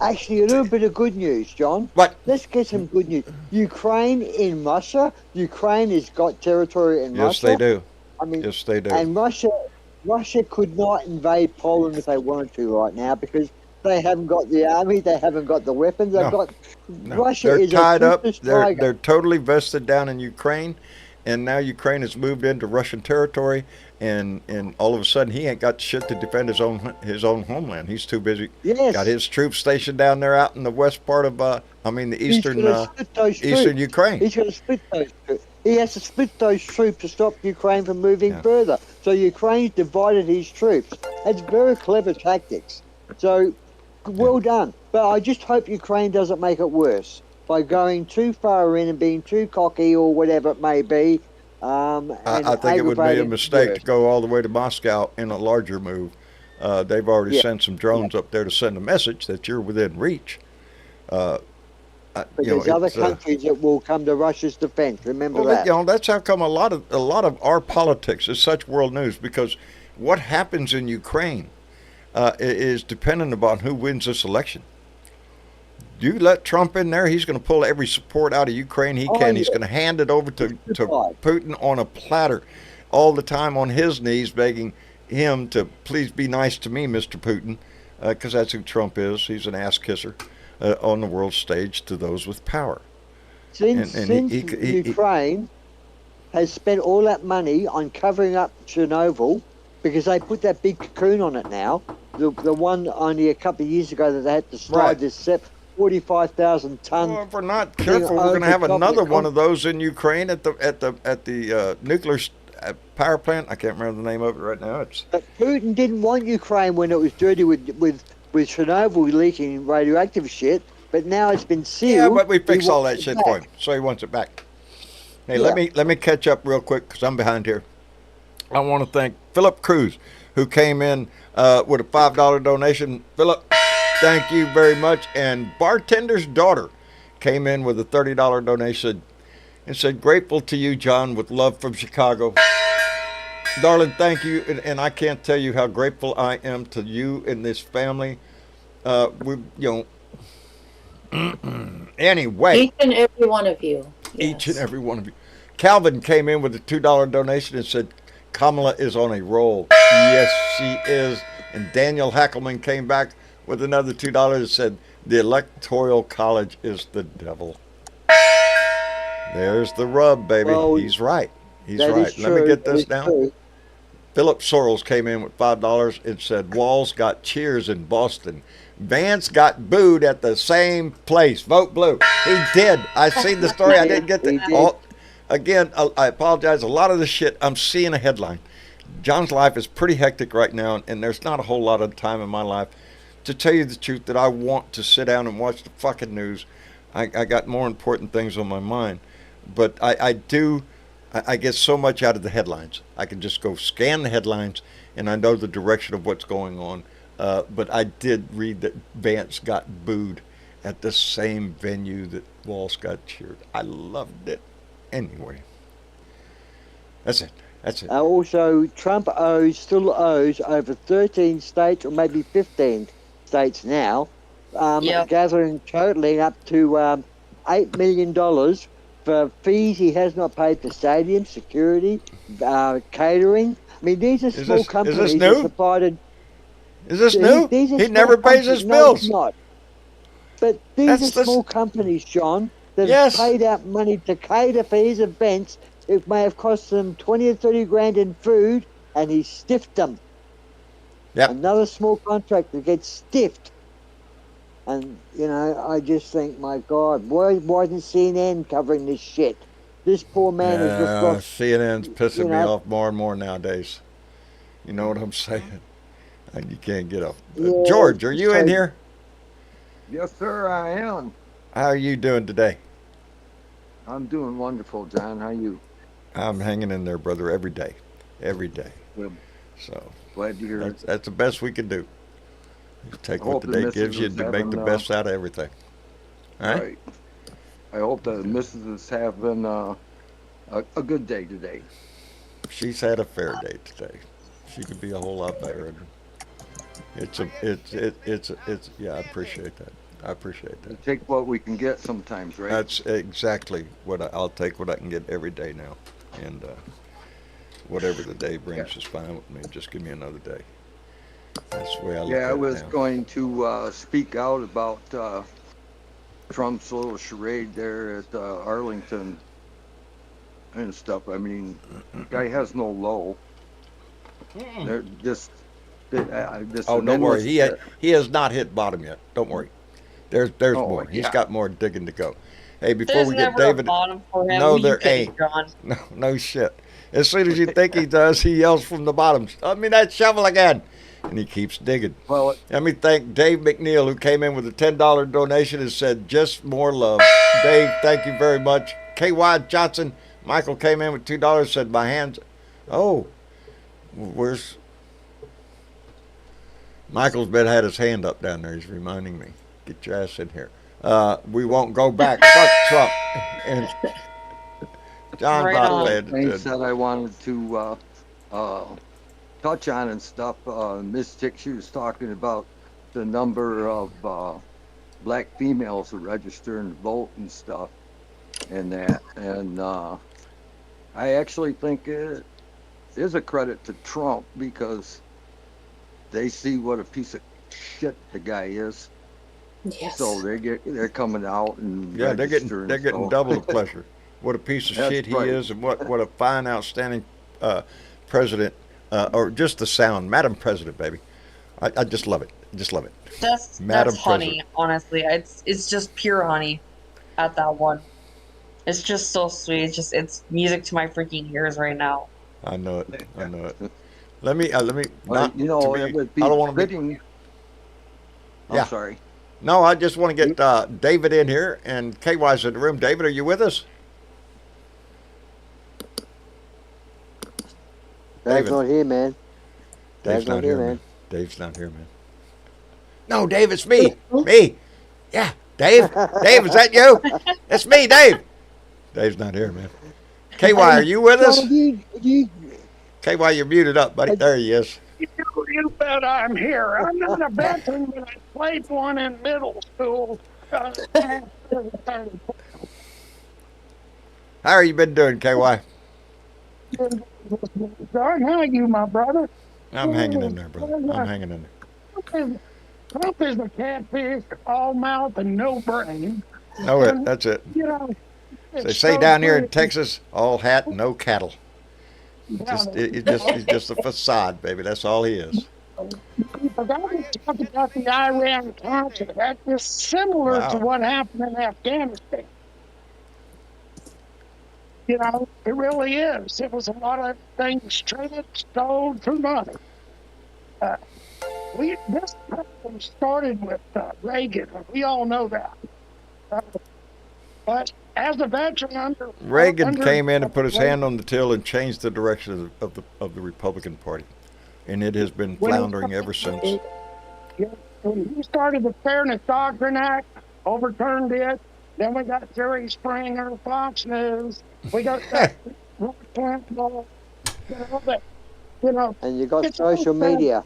Actually, a little bit of good news, John. What? Let's get some good news. Ukraine in Russia. Ukraine has got territory in Russia. Yes, they do. Yes, they do. And Russia could not invade Poland if they wanted to right now because they haven't got the army, they haven't got the weapons. Russia they're is tied up. They're totally vested down in Ukraine, and now Ukraine has moved into Russian territory. And all of a sudden, he ain't got shit to defend his own homeland. He's too busy. Yes. Got his troops stationed down there out in the west part of, the eastern Ukraine. He's going to split those troops. He has to split those troops to stop Ukraine from moving further. So Ukraine's divided his troops. That's very clever tactics. So, well done. But I just hope Ukraine doesn't make it worse by going too far in and being too cocky or whatever it may be. I think it would be a mistake to go all the way to Moscow in a larger move. They've already sent some drones up there to send a message that you're within reach. But there's other countries that will come to Russia's defense. Remember that. That's how come a lot of our politics is such world news, because what happens in Ukraine is dependent upon who wins this election. You let Trump in there, he's going to pull every support out of Ukraine he can. He's going to hand it over to Putin on a platter all the time, on his knees, begging him to please be nice to me, Mr. Putin, because that's who Trump is. He's an ass kisser. on the world stage to those with power. Since And he- Ukraine has spent all that money on covering up Chernobyl because they put that big cocoon on it now. The one only a couple of years ago that they had to slide Right. this 45,000 ton. Well, if we're not careful, we're going to have another one of those in Ukraine at the nuclear power plant. I can't remember the name of it right now. It's But Putin didn't want Ukraine when it was dirty with Chernobyl leaking radioactive shit. But now it's been sealed. yeah, but we He fixed all wants that it shit for back. him, so he wants it back. Hey, Yeah. let me catch up real quick because I'm behind here. I want to thank Philip Cruz, who came in with a $5 donation. Philip, thank you very much. And Bartender's Daughter came in with a $30 donation and said, grateful to you, John, with love from Chicago. Darling, thank you. And I can't tell you how grateful I am to you and this family. Anyway. Each and every one of you. Each and Yes. every one of you. Calvin came in with a $2 donation and said, Kamala is on a roll. Yes, she is. And Daniel Hackelman came back with another $2 and said, the Electoral College is the devil. There's the rub, baby. Well, He's right. He's That right. is Let me true. get That this is down. true. Philip Sorrells came in with $5 and said, Walls got cheers in Boston. Vance got booed at the same place. Vote blue. He did. I seen the story. I didn't get He the. did. All, again, I apologize. A lot of the shit, I'm seeing a headline. John's life is pretty hectic right now, and there's not a whole lot of time in my life to tell you the truth that I want to sit down and watch the fucking news. I got more important things on my mind. But I get so much out of the headlines. I can just go scan the headlines, and I know the direction of what's going on. But I did read that Vance got booed at the same venue that Walsh got cheered. I loved it. Anyway, that's it. That's it. Also, Trump still owes over 13 states, or maybe 15 states now, Yep. gathering totaling up to $8 million for fees he has not paid for stadiums, security, catering. I mean, these are small companies new? that supplied. Is this new? These are He small never pays his companies. No, it's bills. not. But these That's are the- small companies, John, that Yes. have paid out money to cater for his events. It may have cost them 20 or 30 grand in food, and he stiffed them. Yep. Another small contractor gets stiffed. And, you know, I just think, my God, why isn't CNN covering this shit? This poor man has just lost. CNN's pissing you me know- off more and more nowadays. You know what I'm saying? And you can't get off. Yeah, George, are you in so- here? Yes, sir, I am. How are you doing today? I'm doing wonderful, John. How you? I'm hanging in there, brother, every day. Every day. Well, So glad to hear it. that's the best we can do. Just take I what hope the the day missus gives you is to make the having, best out of everything. All right? Right. I hope the missus is having a good day today. She's had a fair day today. She could be a whole lot better. It's yeah, I appreciate that. I appreciate We that. take what we can get sometimes, right? That's exactly what I'll take what I can get every day now. And whatever the day brings is fine with me. Just give me another day. That's the way I look at Yeah, I it was now. going to speak out about Trump's little charade there at Arlington and stuff. I mean, the guy has no low. They're just Oh, an don't worry. endless- He has not hit bottom yet. Don't worry. There's Oh, more. He's yeah. got more digging to go. Hey, before There's we get never a David, bottom for him. No, You there think, ain't. John. no shit. As soon as you think he does, he yells from the bottom, "Let me that shovel again," and he keeps digging. Well, Let me thank Dave McNeil, who came in with a $10 donation and said, "Just more love." Dave, thank you very much. K.Y. Johnson, Michael came in with $2, said, "My hands." Oh, where's Michael's been had his hand up down there. He's reminding me. Get your ass in here. We won't go back. Fuck Trump. And John Right Bott on. said, things that I wanted to touch on and stuff. Miss Tick, she was talking about the number of black females who register and vote and stuff, and that. And I actually think it is a credit to Trump because they see what a piece of shit the guy is, Yes. So they're coming out and Yeah, they're getting registering, so- double the pleasure. What a piece of That's shit he right. is, and what a fine, outstanding president, or just the sound, Madam President, baby. I just love it. Just love it. That's Madam honey, honestly. It's just pure honey at that one. It's just so sweet. It's music to my freaking ears right now. I know it. I know it. Let me Well, not you know, to it be, would be I don't want to be. fitting. Yeah. I'm sorry. No, I just want to get David in here, and KY's in the room. David, are you with us? Dave's not here, man. Dave's not here, man. Dave's not here, man. No, Dave, it's me. Oh. Me. Yeah, Dave. Dave, is that you? It's me, Dave. Dave's not here, man. KY, are you with us? KY, you're muted up, buddy. There he is. You bet I'm here. I'm not a veteran, but I played one in middle school. How are you been doing, KY? Darn, how you, my brother? I'm hanging in there, brother. I'm hanging in there. Trump is a catfish, all mouth and no brain. No, that's it. You know, They say down here in Texas, all hat, no cattle. He's just a facade, baby. That's all he is. You forgot to talk about the Iran Council. That is similar to what happened in Afghanistan. You know, it really is. It was a lot of things traded, stole for money. This problem started with Reagan. We all know that. But as a veteran Reagan came in and put his hand on the till and changed the direction of the Republican Party, and it has been floundering ever since. When he started the Fairness Doctrine Act, overturned it. Then we got Jerry Springer, Fox News. We got Rock Clinton, you know. And you got social media.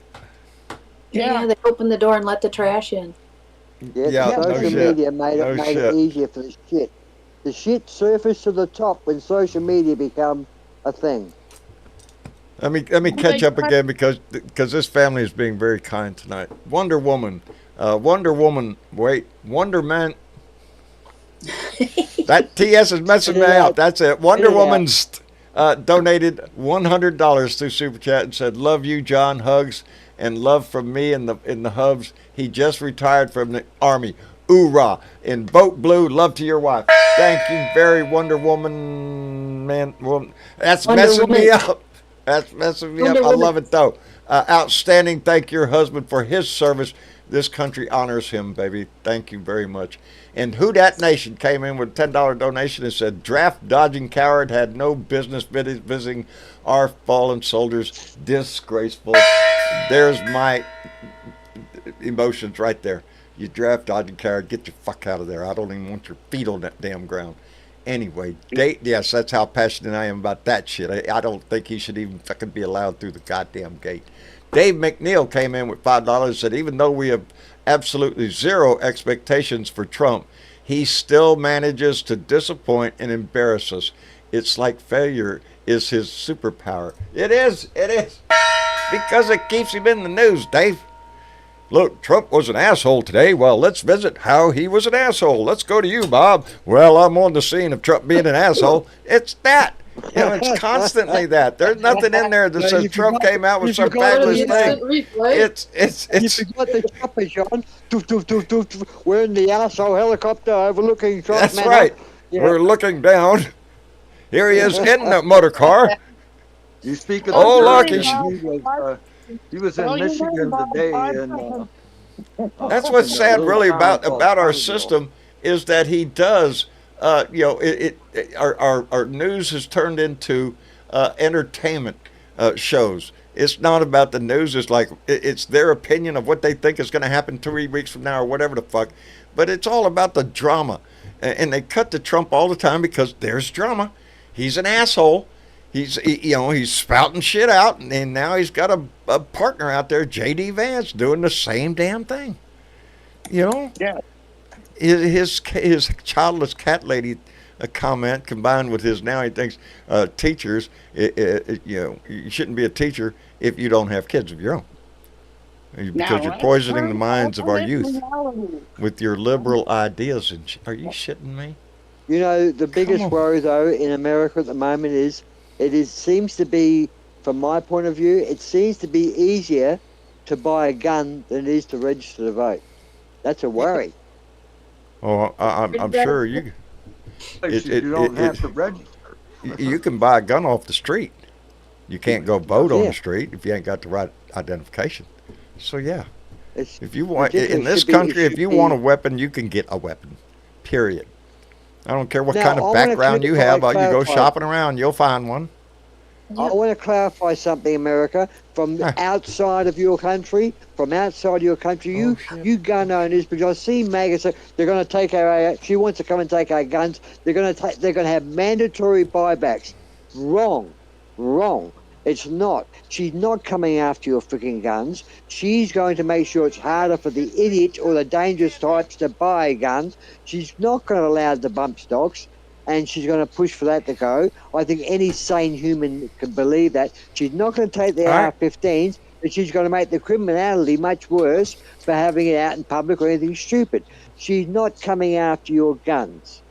Yeah, they opened the door and let the trash in. Yeah, social media made it easier for the shit. The shit surfaced to the top when social media become a thing. Let me catch up again because this family is being very kind tonight. Wonder Woman, Wonder Man. That TS is messing me out. That's it. Wonder Woman's donated $100 through Super Chat and said, "Love you, John. Hugs and love from me in the hubs. He just retired from the Army. Oorah. And vote blue. Love to your wife." Thank you, very Wonder Woman, man. That's messing me up. That's messing me up. I love it, though. Outstanding. Thank your husband for his service. This country honors him, baby. Thank you very much. And Who Dat Nation came in with a $10 donation and said, "Draft dodging coward had no business visiting our fallen soldiers. Disgraceful." There's my emotions right there. You draft dodging coward, get your fuck out of there. I don't even want your feet on that damn ground. Anyway, yes, that's how passionate I am about that shit. I don't think he should even fucking be allowed through the goddamn gate. Dave McNeil came in with $5 and said, "Even though we have absolutely zero expectations for Trump, he still manages to disappoint and embarrass us. It's like failure is his superpower." It is. Because it keeps him in the news, Dave. Look, Trump was an asshole today. Well, let's visit how he was an asshole. Let's go to you, Bob. Well, I'm on the scene of Trump being an asshole. It's that. It's constantly that. There's nothing in there that says Trump came out with some fabulous thing. It's. You forgot the chopper, John. We're in the asshole helicopter overlooking Trump. That's right. Yeah. We're looking down. Here he is in the motor car. You speak of lucky. He was in Michigan today, and that's what's sad, really, about our system is that he does. Our news has turned into entertainment shows. It's not about the news. It's like it's their opinion of what they think is going to happen 3 weeks from now or whatever the fuck. But it's all about the drama, and they cut to Trump all the time because there's drama. He's an asshole. He's spouting shit out, and now he's got a partner out there, J.D. Vance, doing the same damn thing. Yeah. His childless cat lady comment combined with his now he thinks teachers, you shouldn't be a teacher if you don't have kids of your own. Because you're let's poisoning the turn minds of our alternate youth reality. with your liberal ideas. And are you shitting me? You know, the Come biggest on. worry though in America at the moment is seems to be, from my point of view, it seems to be easier to buy a gun than it is to register to vote. That's a worry. Oh, I'm sure you. Places you don't have to register. You can buy a gun off the street. You can't go vote on Yeah. the street if you ain't got the right identification. So yeah, It's if you want ridiculous. in this Should be- it country, if should you be- want a weapon, you can get a weapon. Period. I don't care what Now, kind I of wanna background you clarify- have. You go clarify. shopping around, you'll find one. I want to clarify something, America. From outside of your country, you gun owners, because I see MAGA say they're going to take our. She wants to come and take our guns. They're going to have mandatory buybacks. Wrong. It's not. She's not coming after your freaking guns. She's going to make sure it's harder for the idiots or the dangerous types to buy guns. She's not going to allow the bump stocks, and she's going to push for that to go. I think any sane human can believe that. She's not going to take the AR-15s, but she's going to make the criminality much worse for having it out in public or anything stupid. She's not coming after your guns.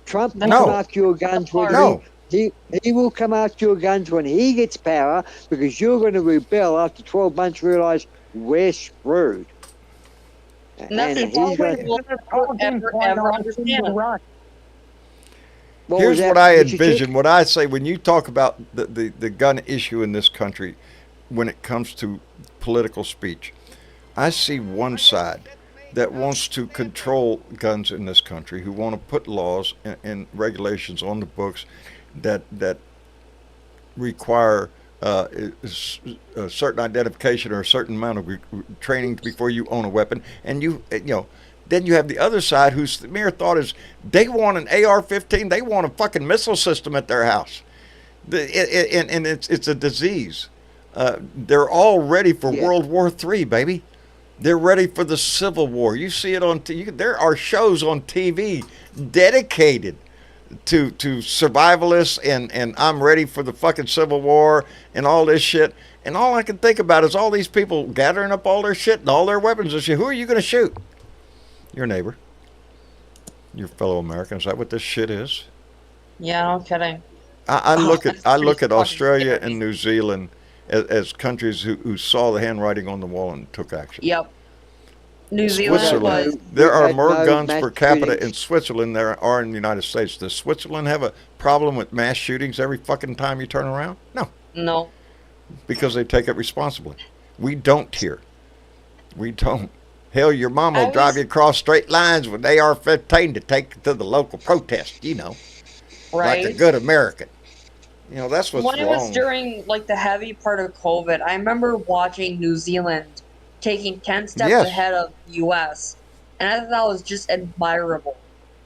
Trump will No. come after your guns when No. he will come after your guns when he gets power, because you're going to rebel after 12 months, realize we're screwed. And that's And all he's going we to. will ever understand. What Here's was that, what I Mr. Chick? envision. What I say when you talk about the gun issue in this country, when it comes to political speech, I see one side that wants to control guns in this country, who want to put laws and regulations on the books that require a certain identification or a certain amount of training before you own a weapon. And then you have the other side whose mere thought is they want an AR-15, they want a fucking missile system at their house. And it's a disease. They're all ready for World War III, baby. They're ready for the Civil War. You see it on TV. There are shows on TV dedicated to survivalists and I'm ready for the fucking Civil War and all this shit. And all I can think about is all these people gathering up all their shit and all their weapons and shit. Who are you going to shoot? Your neighbor. Your fellow American. Is that what this shit is? Yeah, no kidding. I look that's at pretty fucking Australia scary. and New Zealand as countries who saw the handwriting on the wall and took action. Yep. New Zealand Switzerland. was. There are had more no guns mass per capita shootings. in Switzerland than there are in the United States. Does Switzerland have a problem with mass shootings every fucking time you turn around? No, No. because they take it responsibly. We don't here. We don't. Hell, your mom will drive you across straight lines with AR-15 to take you to the local protest, Right. like a good American. That's what's When it wrong. was during the heavy part of COVID, I remember watching New Zealand taking 10 steps Yes. ahead of the US, and I thought that was just admirable.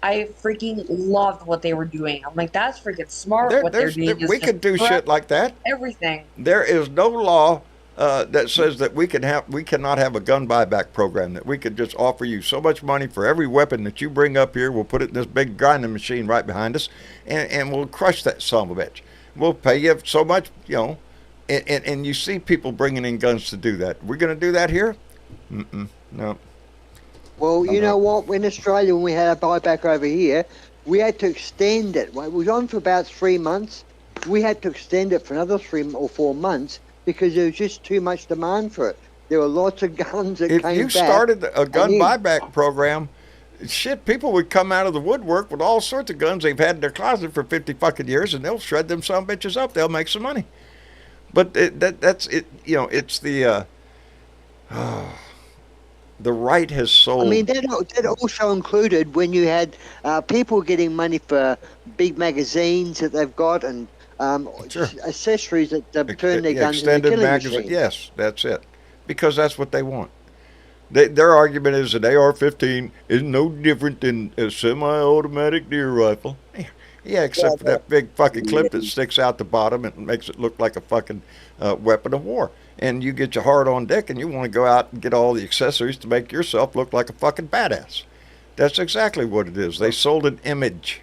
I freaking loved what they were doing. I'm like, that's freaking smart. What they're doing is we just could do correct shit like that. everything. There is no law that says that we cannot have a gun buyback program, that we could just offer you so much money for every weapon that you bring up here. We'll put it in this big grinding machine right behind us, and we'll crush that son of a bitch. We'll pay you so much, and you see people bringing in guns to do that. We're going to do that here? No. Well, you know what? In Australia, when we had a buyback over here, we had to extend it. It was on for about 3 months. We had to extend it for another 3 or 4 months because there was just too much demand for it. There were lots of guns that If came you back. started a gun and you- buyback program, shit, people would come out of the woodwork with all sorts of guns they've had in their closet for 50 fucking years, and they'll shred them some bitches up. They'll make some money. But that's it. It's the right has sold. I mean, that also included when you had people getting money for big magazines that they've got and Sure. accessories that turn their guns into extended killing magazine. machines. Yes, that's it. Because that's what they want. Their argument is an AR-15 is no different than a semi-automatic deer rifle. Yeah, except for that big fucking clip that sticks out the bottom and makes it look like a fucking weapon of war. And you get your hard on deck and you want to go out and get all the accessories to make yourself look like a fucking badass. That's exactly what it is. They sold an image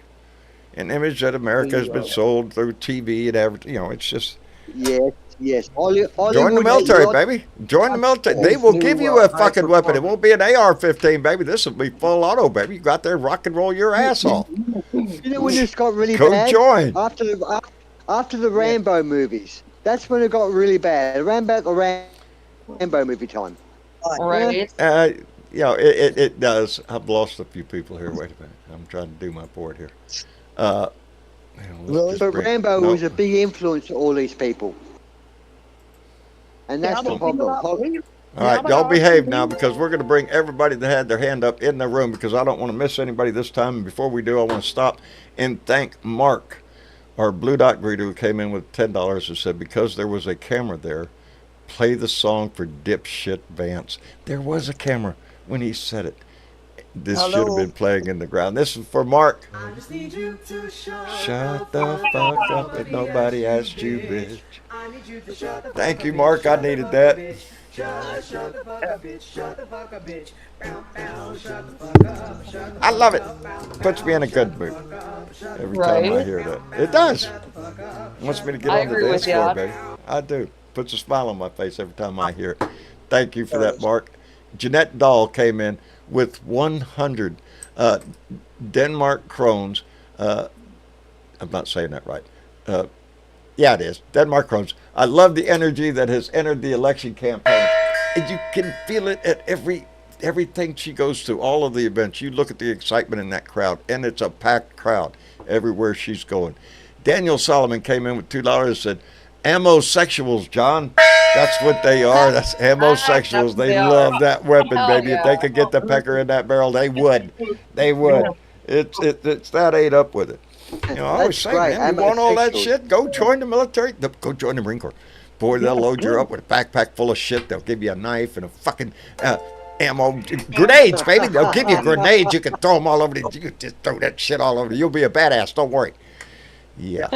that America has been sold through TV and everything. It's just. Yes, Yes, Join the Hollywood military, lot- baby. Join the military. They Those will new, give you a high fucking weapon. It performance- won't be an AR-15, baby. This will be full auto, baby. You go out there and rock and roll your ass off. You know when this got really Go bad? join. After the Rambo movies. That's when it got really bad. Around about the Rambo movie time. Right. You know, it does. I've lost a few people here. Wait a minute. I'm trying to do my board here. But Rambo was a big influence to all these people. And that's the problem. All right, y'all behave now because we're going to bring everybody that had their hand up in the room because I don't want to miss anybody this time. And before we do, I want to stop and thank Mark, our Blue Dot greeter, who came in with $10 and said because there was a camera there, play the song for dipshit Vance. There was a camera when he said it. This should have been playing in the ground. This is for Mark. I just need you to Shut the fuck up if nobody asked you, bitch. I need you to shut the fuck Thank you, up, Mark. bitch. I needed that. Shut the fuck up, bitch. Shut the fuck up, bitch. Bow, bow, shut the fuck up. Shut the I love it. fuck up, Puts me in a good mood every time I Right. hear that. It does. Wants me to get I on the agree dance with you. floor, baby. I do. Puts a smile on my face every time I hear it. Thank you for that, Mark. Jeanette Dahl came in with 100 Denmark krones. I'm not saying that right. Yeah, it is. Denmark krones. I love the energy that has entered the election campaign. And you can feel it at everything she goes to, all of the events. You look at the excitement in that crowd, and it's a packed crowd everywhere she's going. Daniel Solomon came in with $2 and said, Ammosexuals, John. That's what they are. That's ammosexuals. They love that weapon, Hell baby. If they yeah. could get the pecker in that barrel, they would. They would. It's that ate up with it. You know, I always say, That's man, you right. want all that Ammosexuals. shit? Go join the military. Go join the Marine Corps. Boy, they'll load you up with a backpack full of shit. They'll give you a knife and a fucking ammo. Grenades, baby. They'll give you grenades. You can throw them all over. You can just throw that shit all over. You'll be a badass. Don't worry. Yeah.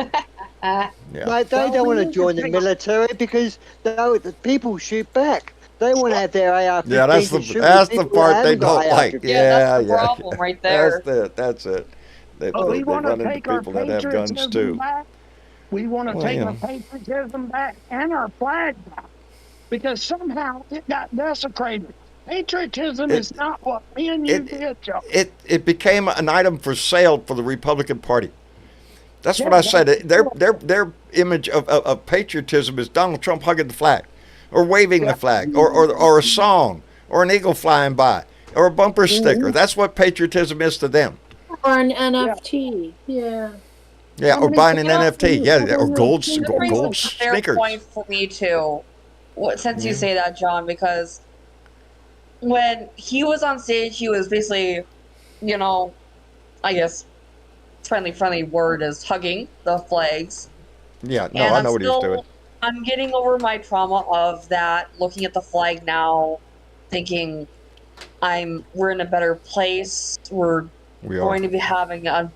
Yeah. Mate, they don't want to join the military because the people shoot back. They want to have their AR-15 Yeah, that's to shoot the people who part they haven't got don't like. AR-15. Yeah, that's the problem right there. That's it. They We want to run into take our people that have guns patriotism too. back. We want to Well, take you our know. patriotism back and our flag back because somehow it got desecrated. Patriotism is not what me and you did, Joe. It became an item for sale for the Republican Party. That's what Yeah, I said. Their image of patriotism is Donald Trump hugging the flag, or waving the flag, or a song, or an eagle flying by, or a bumper sticker. That's what patriotism is to them. Or an NFT. Yeah. Yeah, or buying an NFT. Yeah, or gold This brings gold up a fair sneakers. point for me too. Since you say that, John, because when he was on stage, he was basically, you know, I guess friendly word is hugging the flags. Yeah, no, And I know what he's doing. I'm getting over my trauma of that, looking at the flag now, thinking we're in a better place. We're We are. going to be having a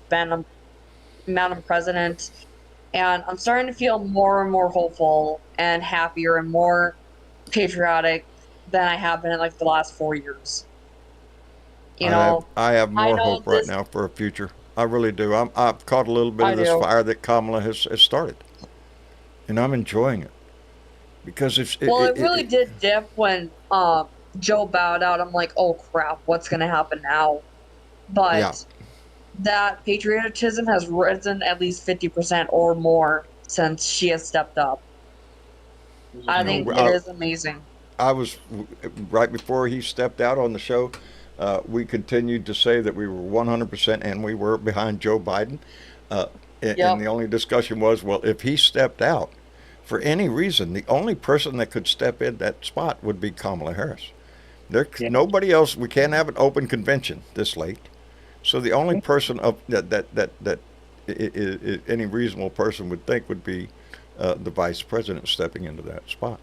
Madam President, and I'm starting to feel more and more hopeful and happier and more patriotic than I have been in like the last 4 years. You know, I have more know hope right this- now for a future. I really do. I've caught a little bit I of this do. fire that Kamala has started, and I'm enjoying it because it's. well, it really did dip when Joe bowed out. I'm like, oh crap, what's gonna happen now? But Yeah. that patriotism has risen at least 50% or more since she has stepped up. I think it is amazing. I was right before he stepped out on the show. We continued to say that we were 100% and we were behind Joe Biden. And the only discussion was, well, if he stepped out for any reason, the only person that could step in that spot would be Kamala Harris. Nobody else. We can't have an open convention this late. So the only person that any reasonable person would think would be the vice president stepping into that spot.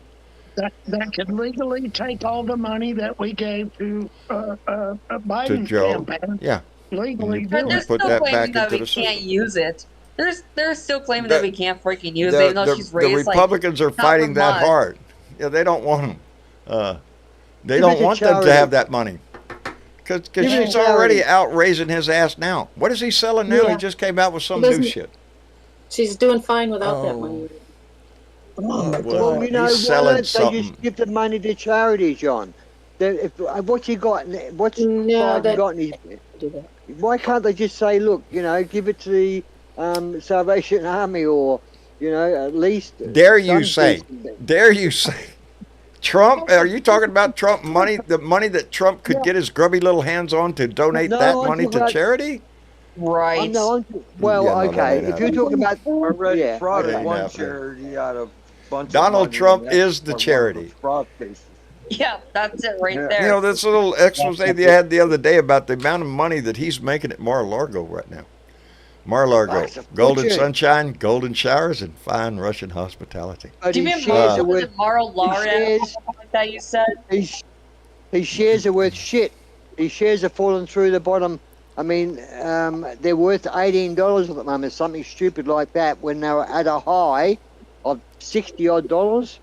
That could legally take all the money that we gave to Biden's Joe. campaign. Yeah. Legally But do they're it. put still that claiming back that we into the can't system. use it. They're still claiming that we can't freaking use it, even though she's The raised Republicans are half fighting a that month. hard. Yeah, they don't want them. They Give don't it to want them to charity. have that money. Because Give it to she's already charity. out raising his ass now. What is he selling now? Yeah. He just came out with some He new doesn't- shit. She's doing fine without that Oh. money. Oh my Well, God. You know, he's why selling don't they something. just give the money to charity, John? What's he got? What's No, Biden that got in his? do that. Why can't they just say, look, give it to the Salvation Army, or at least Dare you some say? decent. Dare you say? Trump? Are you talking about Trump money? The money that Trump could get his grubby little hands on to donate that No, I'm money talking to about. charity? Right. Well, Yeah, no, that okay. ain't If you're happening. talking about, Already yeah, frauded Ain't okay. one happening. charity out of a bunch Donald of money, and Trump that's is the one of charity. the fraud cases. Yeah, that's it right Yeah. there. This little expose they had the other day about the amount of money that he's making at Mar-a-Lago right now. Mar-a-Lago, That's a golden fortune. sunshine, golden showers, and fine Russian hospitality. But Do you his mean shares Mar- are was worth it Mar-a-Lago shares- or something like that you said? his shares are worth shit. His shares are falling through the bottom. I mean, they're worth $18 at the moment, something stupid like that, when they were at a high of $60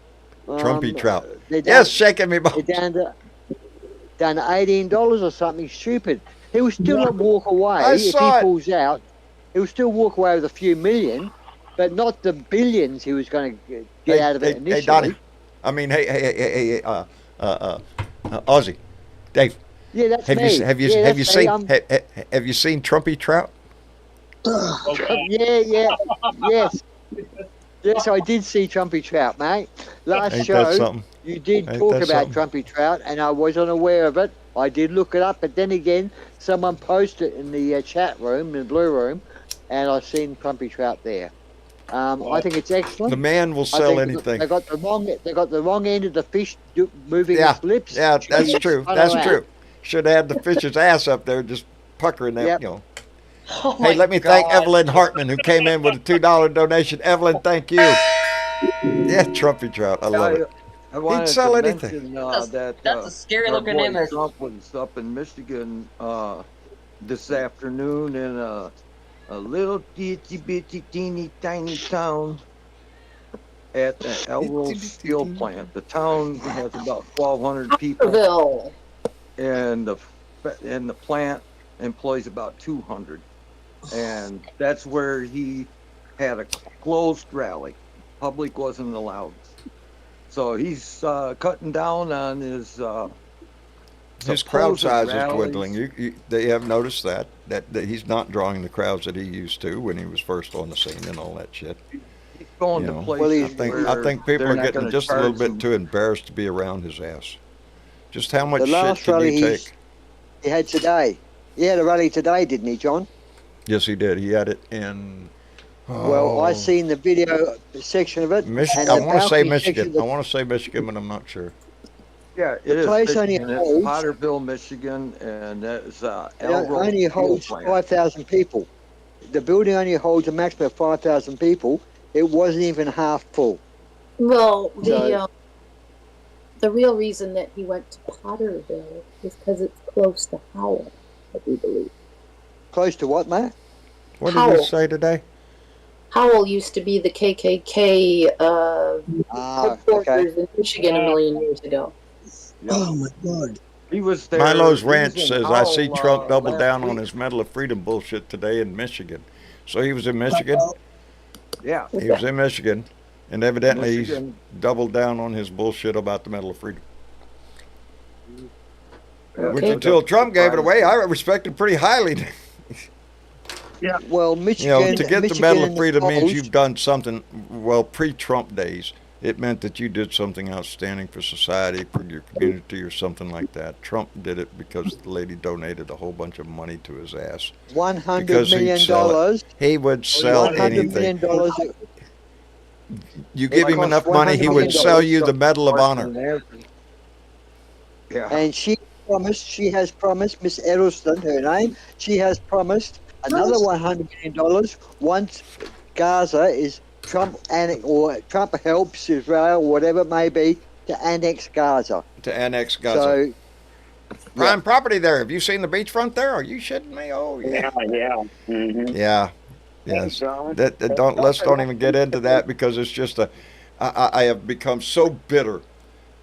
odd. Trumpy trout. They're Yes, shaking me They're bones. down to $18 or something stupid. He will still not walk away I if he saw it. pulls out. He'll still walk away with a few million, but not the billions he was going to get out of it initially. Hey, Donnie. I mean, hey, Ozzy, Dave. Yeah, that's Have me. you have you Yeah, have you that's me. seen have you seen Trumpy trout? Yes. Yes, I did see Trumpy Trout, mate. Last Ain't that show, something? you did Ain't talk that about something? Trumpy Trout, and I wasn't aware of it. I did look it up, but then again, someone posted in the chat room, in the blue room, and I seen Trumpy Trout there. I think it's excellent. The man will I sell think anything. They got the wrong end of the fish moving Yeah, its lips. yeah, that's Should true. cut That's her out. true. Should have had the fish's ass up there, just puckering that. Yep. Oh Hey, my let me God. thank Evelyn Hartman, who came in with a $2 donation. Evelyn, thank you. Yeah, Trumpy trout. I love it. I wanted sell to anything. mention that That's a scary our looking boy image. Trump was up in Michigan this afternoon in a little itty bitty teeny tiny town at the Elrose Steel Plant. The town has about 1,200 people, Seville. and the plant employs about 200. And that's where he had a closed rally. Public wasn't allowed. So he's cutting down on his crowd supposed size is rallies. dwindling. They have noticed that he's not drawing the crowds that he used to when he was first on the scene and all that shit. He's going You to know, places I where think people they're are not getting gonna just a little charge bit them. too embarrassed to be around his ass. Just how much The shit last can rally you take? he had today. He had a rally today, didn't he, John? Yes, he did. He had it in. Well, I seen the video section of it. Michigan. and I the want to say balcony section Michigan. of I want to say Michigan, but I'm not sure. Yeah, it is place only Michigan. It's holds- Potterville, Michigan, and that's It Elrose only Steel holds Plant. 5,000 people. The building only holds a maximum of 5,000 people. It wasn't even half full. Well, So- the real reason that he went to Potterville is because it's close to Howell, I do believe. Close to what, mate? What did Howell. you say today? Howell used to be the KKK headquarters in Michigan a million years ago. Oh my God. He was there. Milo's he was Ranch in says, I see Howell, Trump double last down on week. his Medal of Freedom bullshit today in Michigan. So he was in Michigan. Yeah. He was in Michigan. And evidently Michigan. he's doubled down on his bullshit about the Medal of Freedom. Which Okay. until Trump gave it away, I respected pretty highly. Well, Michigan. To get the Michigan Medal and of Freedom means Coast- you've done something, well, pre-Trump days. It meant that you did something outstanding for society, for your community, or something like that. Trump did it because the lady donated a whole bunch of money to his ass. $100 Because he'd million. sell it. He would sell $100 million. anything. You give him cost enough money, he would $100 sell you the Medal of Honor. Yeah. And she has promised, Miss Edelson, her name, she has promised another $100 million once Gaza is Trump helps Israel, whatever it may be, to annex Gaza. To annex Gaza. So, Prime property there. Have you seen the beachfront there? Are you shitting me? Oh, yeah. Yeah. Mm-hmm. Yeah. Yes. Let's don't even get into that because it's just I have become so bitter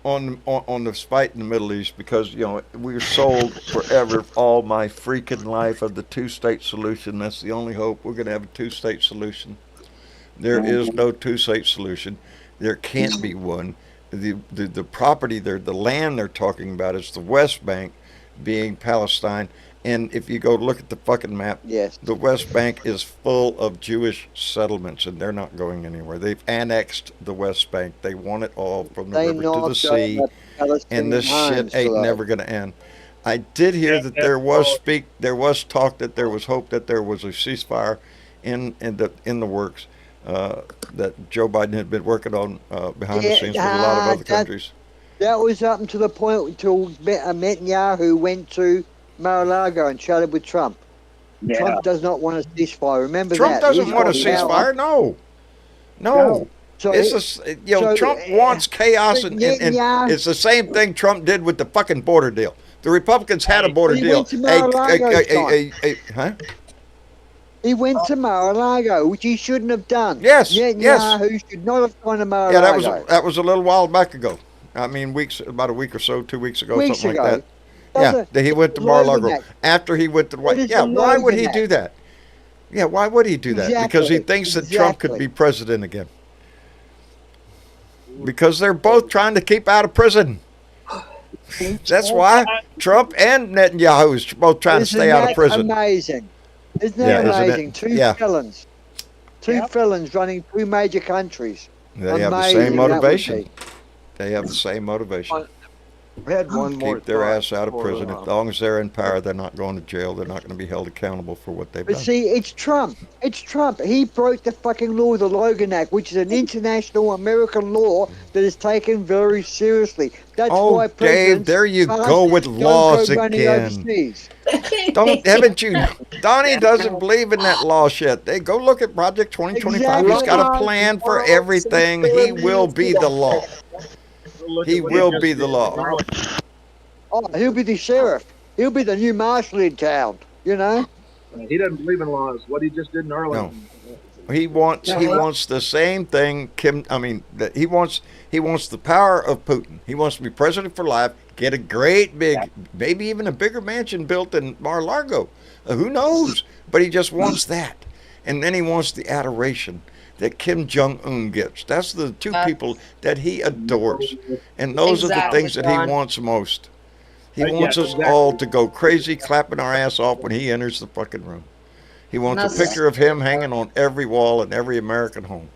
on this fight in the Middle East because we were sold forever all my freaking life of the two-state solution. That's the only hope. We're going to have a two-state solution. There is no two-state solution, There can't be one. The property there, the land they're talking about is the West Bank being Palestine. And if you go look at the fucking map, Yes. the West Bank is full of Jewish settlements, and they're not going anywhere. They've annexed the West Bank. They want it all from the They river to not the sea, going to Palestinian and this shit homes ain't today. never going to end. I did hear that there was talk that there was hope that there was a ceasefire in the works that Joe Biden had been working on behind the scenes with a lot of other countries. That was up until the point until Netanyahu went to Mar-a-Lago and chatted with Trump. Yeah. Trump does not want a ceasefire. Remember Trump that. doesn't He's want a got power. ceasefire. No. So Trump wants chaos, and Netanyahu- it's the same thing Trump did with the fucking border deal. The Republicans had a border He deal. went to Mar-a-Lago, Huh? He went to Mar-a-Lago, which he shouldn't have done. Yes, Netanyahu should not have gone to Yeah, Mar-a-Lago. that was a little while back ago. I mean, about a week or so, 2 weeks ago, something like that. Yeah, he went to Mar-a-Lago after he went to the White. Yeah, why would he do that? Yeah, why would he do that? Because he thinks that Trump could be president again. Because they're both trying to keep out of prison. That's why Trump and Netanyahu is both trying to stay out of prison. Amazing. Isn't that amazing? Two Yeah. felons. Two felons running two major countries. They have the Amazing same that would motivation. be. They have the same motivation. I had one more. Keep their thought ass out of for, prison. As long as they're in power, they're not going to jail. They're not going to be held accountable for what they've But done. see, it's Trump. It's Trump. He broke the fucking law, the Logan Act, which is an international American law that is taken very seriously. That's why Dave, presidents there you must go with don't laws go running again. overseas. Haven't you? Donnie doesn't believe in that law shit. They go look at Project 2025. He's got a plan for everything. He will be the law. He will be the law. Oh, he'll be the sheriff. He'll be the new marshal in town. You know. He doesn't believe in laws. What he just did in Arlington. No. He wants the same thing. He wants the power of Putin. He wants to be president for life. Get a great big, maybe even a bigger mansion built in Mar-a-Lago. Who knows? But he just wants that, and then he wants the adoration that Kim Jong-un gets. That's the two people that he adores, and those are the things that he wants most. He wants us all to go crazy, clapping our ass off when he enters the fucking room. He wants a picture of him hanging on every wall in every American home.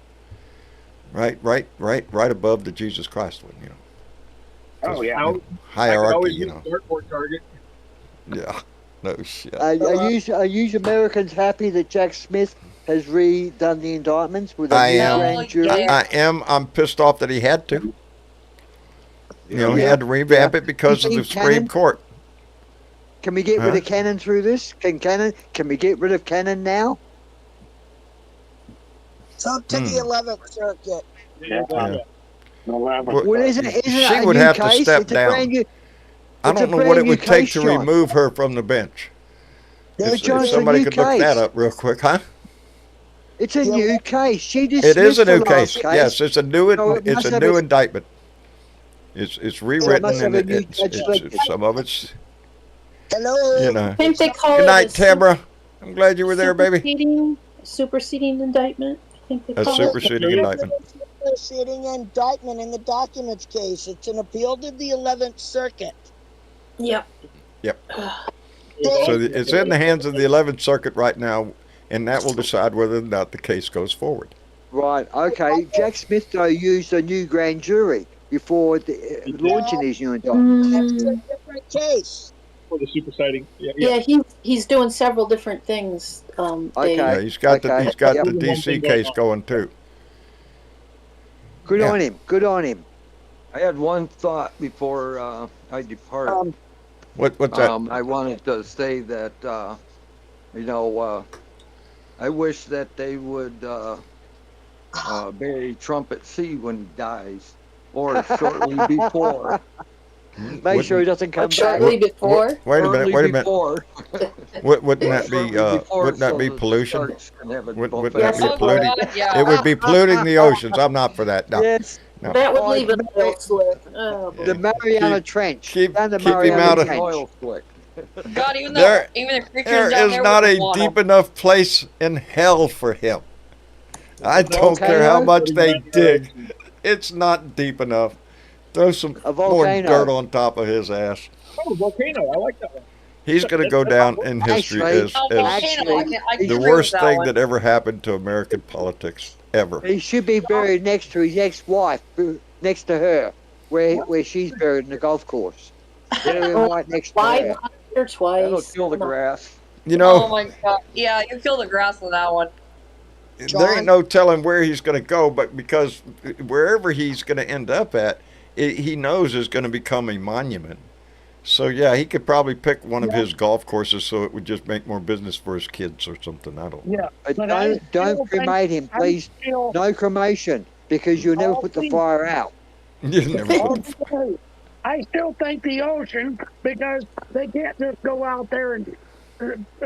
Right above the Jesus Christ one, you know. Oh yeah, hierarchy, you know. Dartboard target. Yeah, no shit. Are you Americans happy that Jack Smith has redone the indictments with a I new am. grand jury? I'm pissed off that he had to. You know, he had to revamp it because of the Supreme Court. Can we get rid of Cannon through this? Can we get rid of Cannon now? It's up to the 11th Circuit. Yeah. Well, isn't she would have to step down. I don't know what it would take to remove her from the bench. If somebody could look that up real quick, huh? It's a new case. She dismissed It is a new the case. last Yes, it's a new indictment. It's rewritten, and it's some of it's. Hello. You know. I think they call Good it night, Tamara. I'm glad you were there, baby. Superseding indictment. I think they A call superseding indictment. Superseding indictment in the documents case. It's an appeal to the 11th Circuit. Yep. So it's in the hands of the 11th Circuit right now, and that will decide whether or not the case goes forward. Right. Okay. Jack Smith though used a new grand jury before launching his new indictment. That's a different case. For the superseding. Yeah, he's doing several different things. Okay. Yeah, he's got the DC case going too. Good on him. Good on him. I had one thought before I depart. What's that? I wanted to say that I wish that they would bury Trump at sea when he dies, or shortly before. Make sure he doesn't come back. Shortly before. Wait a minute. Before. Wouldn't that be pollution? Wouldn't that be polluting? Yeah. It would be polluting the oceans. I'm not for that. No. Yes. No. That would leave an oil slick. Oh, boy. The Mariana Trench. Keep Down the him Mariana out of. Trench. Oil slick. God, even There the creatures down is there not would a want deep him. enough place in hell for him. I don't care how much they dig. It's not deep enough. Throw some A more volcano. dirt on top of his ass. Oh, volcano. I like that one. He's going to go down in history Actually- as, Oh, as volcano. I can the agree with worst that thing one. that ever happened to American politics ever. He should be buried next to his ex-wife, next to her, where she's buried in the golf course. Bury him right next to Why her. not or That'll twice? kill the Come on. grass. You Oh know, my god. Yeah, you kill the grass with that one. there John? ain't no telling where he's going to go, but because wherever he's going to end up at, he knows is going to become a monument. So yeah, he could probably pick one of his golf courses so it would just make more business for his kids or something. I don't know. Yeah. But But I don't still cremate him, I please. still- No cremation, because you'll never put the fire out. You never put him- Okay. I still think the ocean, because they can't just go out there and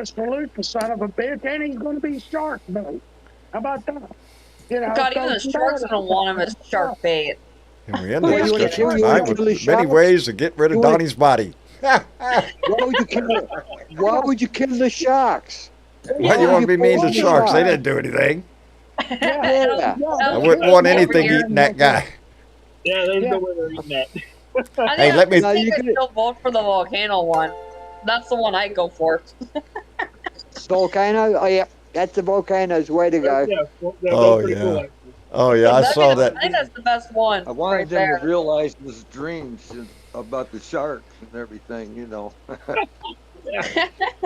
salute the son of a bitch, and he's going to be shark bait. How about that? You know, God, so even the shark's gonna want him as shark bait. And we end Well, the you wanna discussion kill- you tonight wanna with kill the many sharks? ways to get rid of You wanna- Donnie's body. Why would you kill it? Why would you kill the sharks? Why do you want to be mean to Yeah. sharks? They didn't do anything. Yeah. I wouldn't want anything eating that guy. Yeah, there's no way they're eating that. Hey, let me- No, I you think could- I'd still vote for the volcano one. That's the one I'd go for. Volcano? Oh, yeah. That's the volcano's way to go. Yeah, well, that's Oh, pretty cool, yeah. actually. Oh yeah, I saw that. I think that's the best one. I wanted right them there. to realize his dreams about the sharks and everything, you know.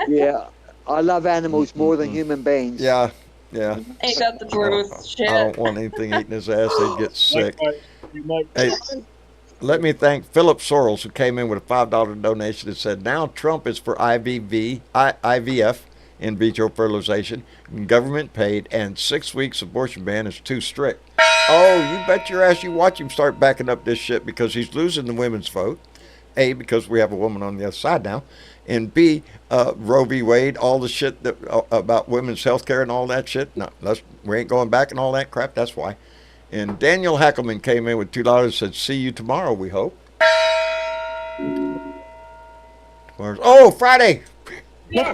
Yeah. I love animals more than human beings. Yeah, yeah. Ain't that the truth? Shit. I don't want anything eating his ass. They'd get sick. You might- Hey, let me thank Philip Sorrells, who came in with a $5 donation and said, now Trump is for IVF, in vitro fertilization, government paid, and 6 weeks abortion ban is too strict. Oh, you bet your ass you watch him start backing up this shit because he's losing the women's vote. A, because we have a woman on the other side now. And B, Roe v. Wade, all the shit that about women's health care and all that shit. No, we ain't going back and all that crap. That's why. And Daniel Hackelman came in with $2 and said, see you tomorrow, we hope. Oh, Friday. Yeah.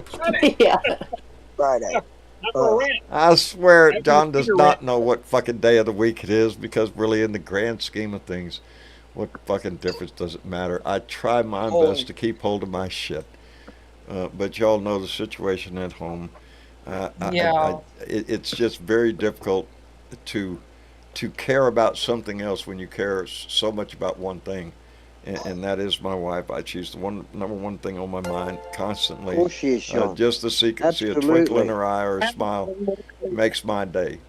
Friday. Not for a rant. I swear, I John can does figure not it. know what fucking day of the week it is because really in the grand scheme of things, what fucking difference does it matter? I try my best to keep hold of my shit. But y'all know the situation at home. Yeah. It's just very difficult to care about something else when you care so much about one thing. And that is my wife. She's the number one thing on my mind constantly. Of course she is, Sean. Just to see a twinkle in Absolutely. her eye or a smile makes my day.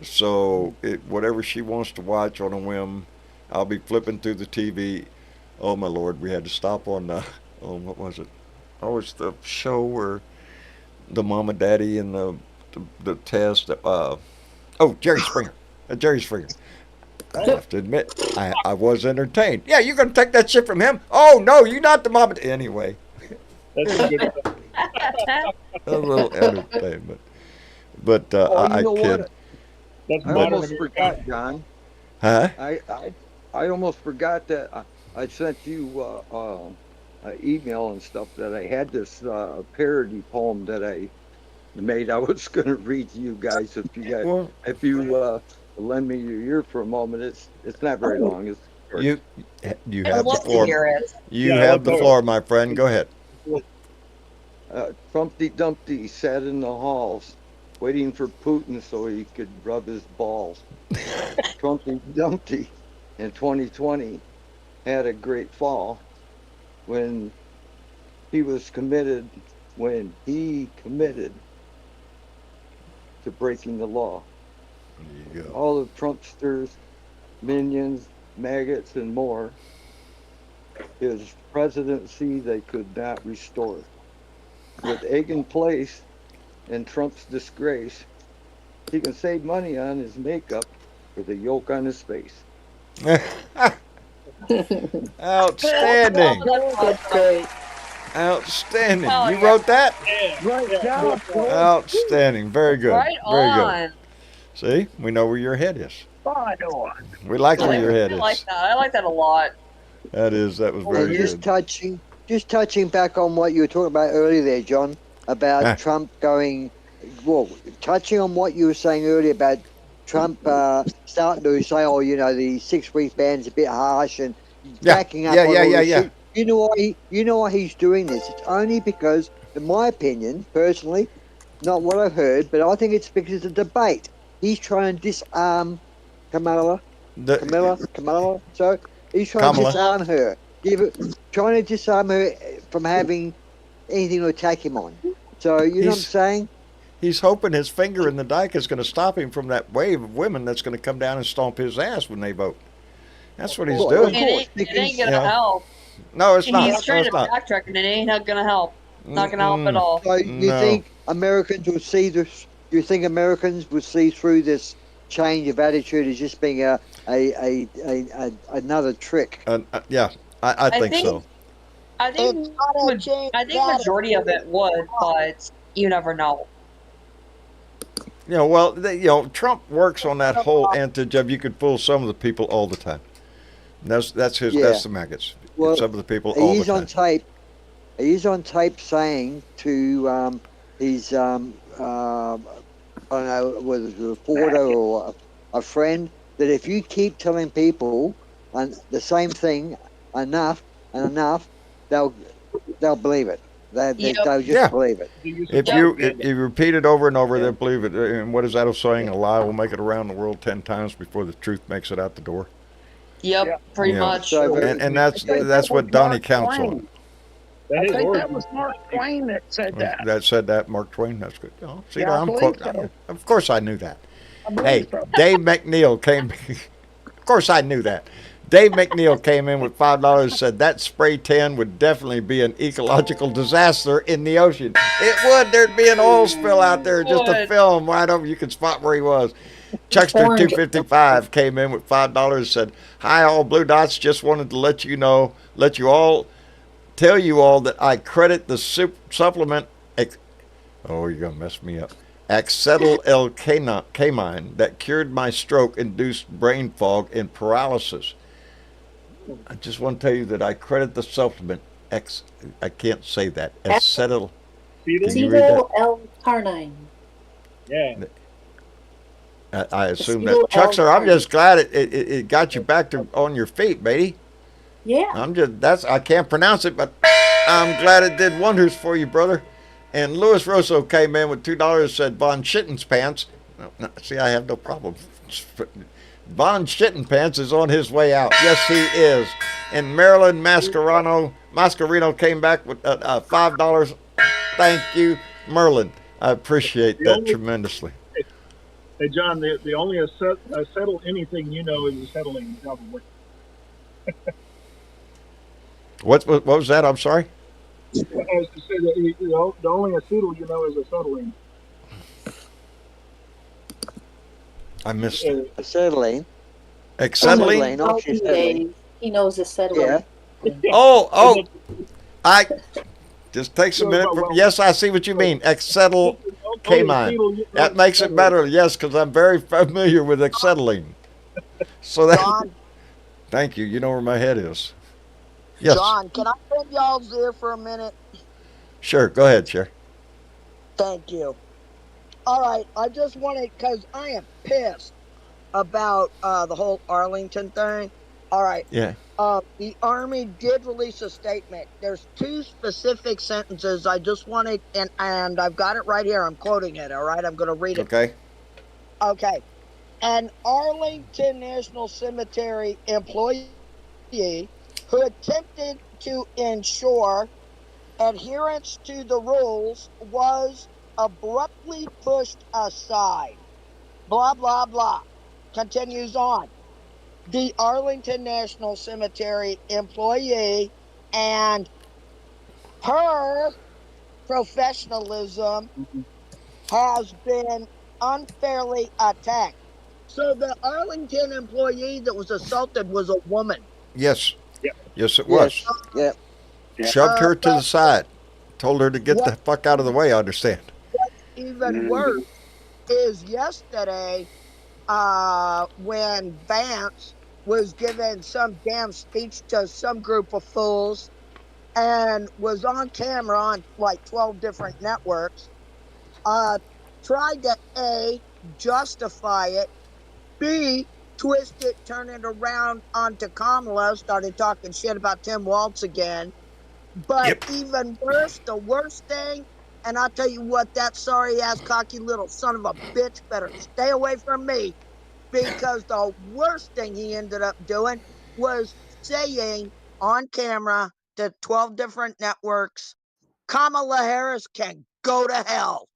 So whatever she wants to watch on a whim, I'll be flipping through the TV. Oh my Lord, we had to stop on what was it? Oh, it's the show where the mama, daddy, and the test. Jerry Springer. Jerry Springer. I have to admit, I was entertained. Yeah, you're gonna take that shit from him? Oh no, you're not the mama. Anyway, That's a good one. a little entertainment. But Oh, you I know kid. what? That's I modern almost American. forgot, John. Huh? I almost forgot that I sent you an email and stuff that I had this parody poem that I made. I was going to read to you guys Well, if you lend me your ear for a moment. It's not very long. It's short. you I'd have the love to floor. hear it. You Yeah, have the let's go. floor, my friend. Go ahead. Trumpty Dumpty sat in the halls, waiting for Putin so he could rub his balls. Trumpty Dumpty in 2020 had a great fall when he committed to breaking the law. There you go. All the Trumpsters, minions, maggots, and more, his presidency they could not restore. With egg in place and Trump's disgrace, he can save money on his makeup for the yolk on his face. Outstanding. That's great. Outstanding. Oh, You yeah. wrote that? Great job. Outstanding. Very good. Right Very good. on. See, we know where your head is. Spot on. We like where your head I like is. that. I like that a lot. That was And very just good. touching back on what you were talking about earlier there, John, about Ah. Trump going, well, touching on what you were saying earlier about Trump starting to say, "Oh, you know, the 6-week ban's a bit harsh," and Yeah, backing up yeah, on yeah, all yeah, this yeah. shit. You know why he's doing this? It's only because, in my opinion, personally, not what I've heard, but I think it's because of debate. He's trying to disarm Kamala. Kamala. So he's trying to Kamala. disarm her, trying to disarm her from having anything to attack him on. So you know what I'm He's saying? he's hoping his finger in the dike is going to stop him from that wave of women that's going to come down and stomp his ass when they vote. That's what he's Well, doing. of course, It ain't You gonna know. help. No, it's not. He's No, trying it's to not. backtrack, and it ain't not gonna help. Not gonna help at Mm-mm. all. So you No. think Americans will see this? You think Americans will see through this change of attitude as just being another trick? Yeah, I I think think so. I think It's not a change. I think majority of it would, but you never know. You know, well, Trump works on that whole antics of you could fool some of the people all the time. That's his. Yeah. That's the maggots. Well, Some of the people all the he's time. on tape. He's on tape saying to his I don't know whether it's a reporter or a friend that if you keep telling people the same thing enough and enough, they'll believe it. They'll just Yeah. believe it. If you repeat it over and over, they'll believe it. And what is that old saying? A lie will make it around the world 10 times before the truth makes it out the door. Yep, pretty Yeah. much. So, And that's what Donnie counts on. I think that was Mark Twain that said that. That said that, Mark Twain. That's good. Oh, see, Yeah, I I'm believe quoting. so. Of course, I knew that. I believe Hey, so. Dave McNeil came. Of course, I knew that. Dave McNeil came in with $5 and said that spray tan would definitely be an ecological disaster in the ocean. It would. There'd be an oil spill out there, just a film right over. You could spot where he was. Chuckster 255 came in with $5 and said, "Hi, all Blue Dots. Just wanted to let you tell you all that I credit the supplement. Oh, you're gonna mess me up. Acetyl L-camine that cured my stroke-induced brain fog and paralysis. I just want to tell you that I credit the supplement I can't say that. Acetyl. Can you read that? Acetyl L-carnine. Yeah. I assume Acetyl that. Chuckster, I'm L-carnine. just glad it got you back on your feet, matey. Yeah. I can't pronounce it, but I'm glad it did wonders for you, brother. And Louis Rosso came in with $2 and said Von Schitten's pants. No, see, I have no problem. Von Schittenpants is on his way out. Yes, he is. And Marilyn Mascarino came back with $5. Thank you, Merlin. I appreciate that tremendously. Hey, John, the only settle anything you know is a settling government. What was that? I'm sorry? I was to say that the only acetylene you know is acetylene. I missed it. Acetylene. Acetylene? Acetylene. He knows acetylene. Yeah. Oh, I just takes a minute. Yes, I see what you mean. Acetyl camine. That makes it better. Yes, because I'm very familiar with acetylene. So that. John, Thank you. You know where my head is. Yes. John, can I bend y'all's ear for a minute? Sure. Go ahead, Cher. Thank you. All right, I just wanted, because I am pissed about the whole Arlington thing. All right. Yeah. The Army did release a statement. There's 2 specific sentences I just wanted, and I've got it right here. I'm quoting it, all right? I'm going to read it. Okay. Okay. An Arlington National Cemetery employee who attempted to ensure adherence to the rules was abruptly pushed aside. Blah, blah, blah. Continues on. The Arlington National Cemetery employee and her professionalism has been unfairly attacked. So the Arlington employee that was assaulted was a woman. Yes. Yep. Yes, it was. Yeah. Shoved her to the side. Told her to get the fuck out of the way, I understand. What's even worse is yesterday when Vance was giving some damn speech to some group of fools and was on camera on like 12 different networks, tried to justify it B, twist it, turn it around onto Kamala, started talking shit about Tim Waltz again. But even worse, the worst thing, and I'll tell you what, that sorry ass cocky little son of a bitch better stay away from me, because the worst thing he ended up doing was saying on camera to 12 different networks, Kamala Harris can go to hell.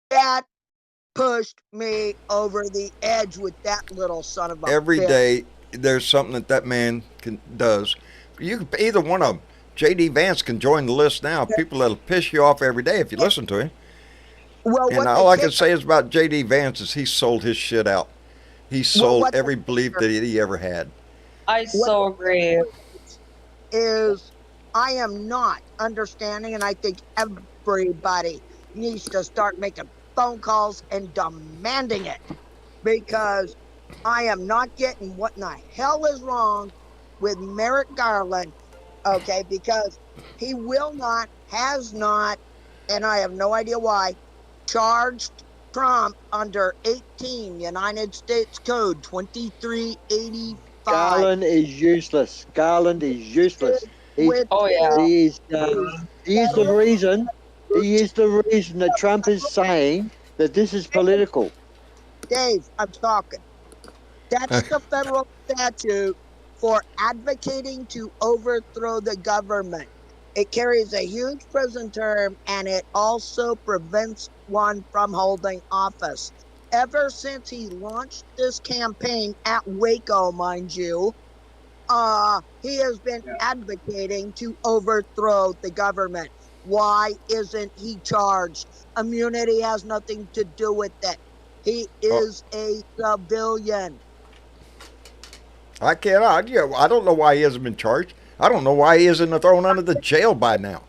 That pushed me over the edge with that little son of a Every bitch. day there's something that man does. You can either one of them. J.D. Vance can join the list now. People that'll piss you off every day if you listen to him. Well, and all I can say is about J.D. Vance is he sold his shit out. He sold every belief that he ever had. I so agree. Is I am not understanding, and I think everybody needs to start making phone calls and demanding it, because I am not getting what in the hell is wrong with Merrick Garland, okay, because he will not, has not, and I have no idea why, charged Trump under 18 United States Code 2385. Garland is useless. Garland is useless. He is the reason. He is the reason that Trump is saying that this is political. Dave, I'm talking. That's the federal statute for advocating to overthrow the government. It carries a huge prison term, and it also prevents one from holding office. Ever since he launched this campaign at Waco, mind you, he has been advocating to overthrow the government. Why isn't he charged? Immunity has nothing to do with it. He is a civilian. I don't know why he hasn't been charged. I don't know why he isn't thrown under the jail by now.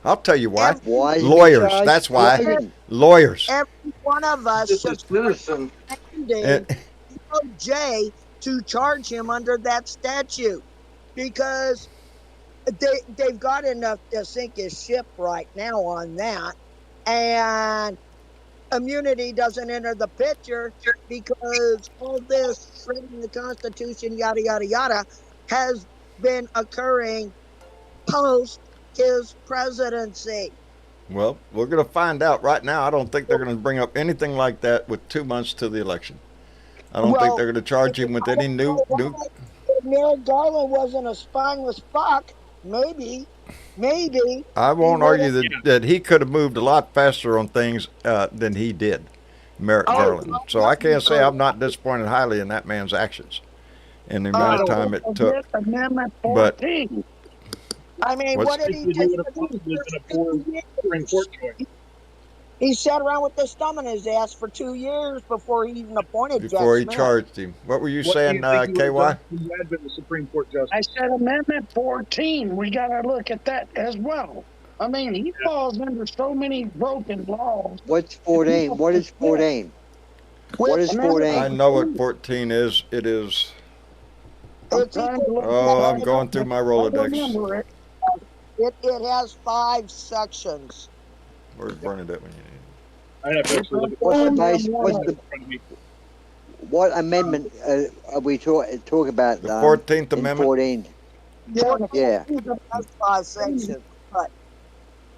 I'll tell you why. Lawyers. That's why. Lawyers. Every one of us should mandate DOJ to charge him under that statute, because they've got enough to sink his ship right now on that, and immunity doesn't enter the picture because all this shredding the Constitution, yada yada yada, has been occurring post his presidency. Well, we're going to find out right now. I don't think they're going to bring up anything like that with 2 months to the election. I don't think they're going to charge him with any new. If Merrick Garland wasn't a spineless fuck, maybe. I won't argue that he could have moved a lot faster on things than he did, Merrick Garland. So I can't say I'm not disappointed highly in that man's actions and the amount of time it took. Amendment But 14. I mean, what did he do? He sat around with this thumb in his ass for 2 years before he even appointed before Jack he Smith. charged him. What were you saying, KY? He had been the Supreme Court justice. I said Amendment 14. We got to look at that as well. I mean, he falls under so many broken laws. What's 14? What is 14? What is 14? I know what 14 is. It is. I'm going through my Rolodex. It has 5 sections. Where's Bernadette when you need? I have to actually look at What amendment are we talking about? The 14th Amendment. 14. Yeah. That's 5 sections, but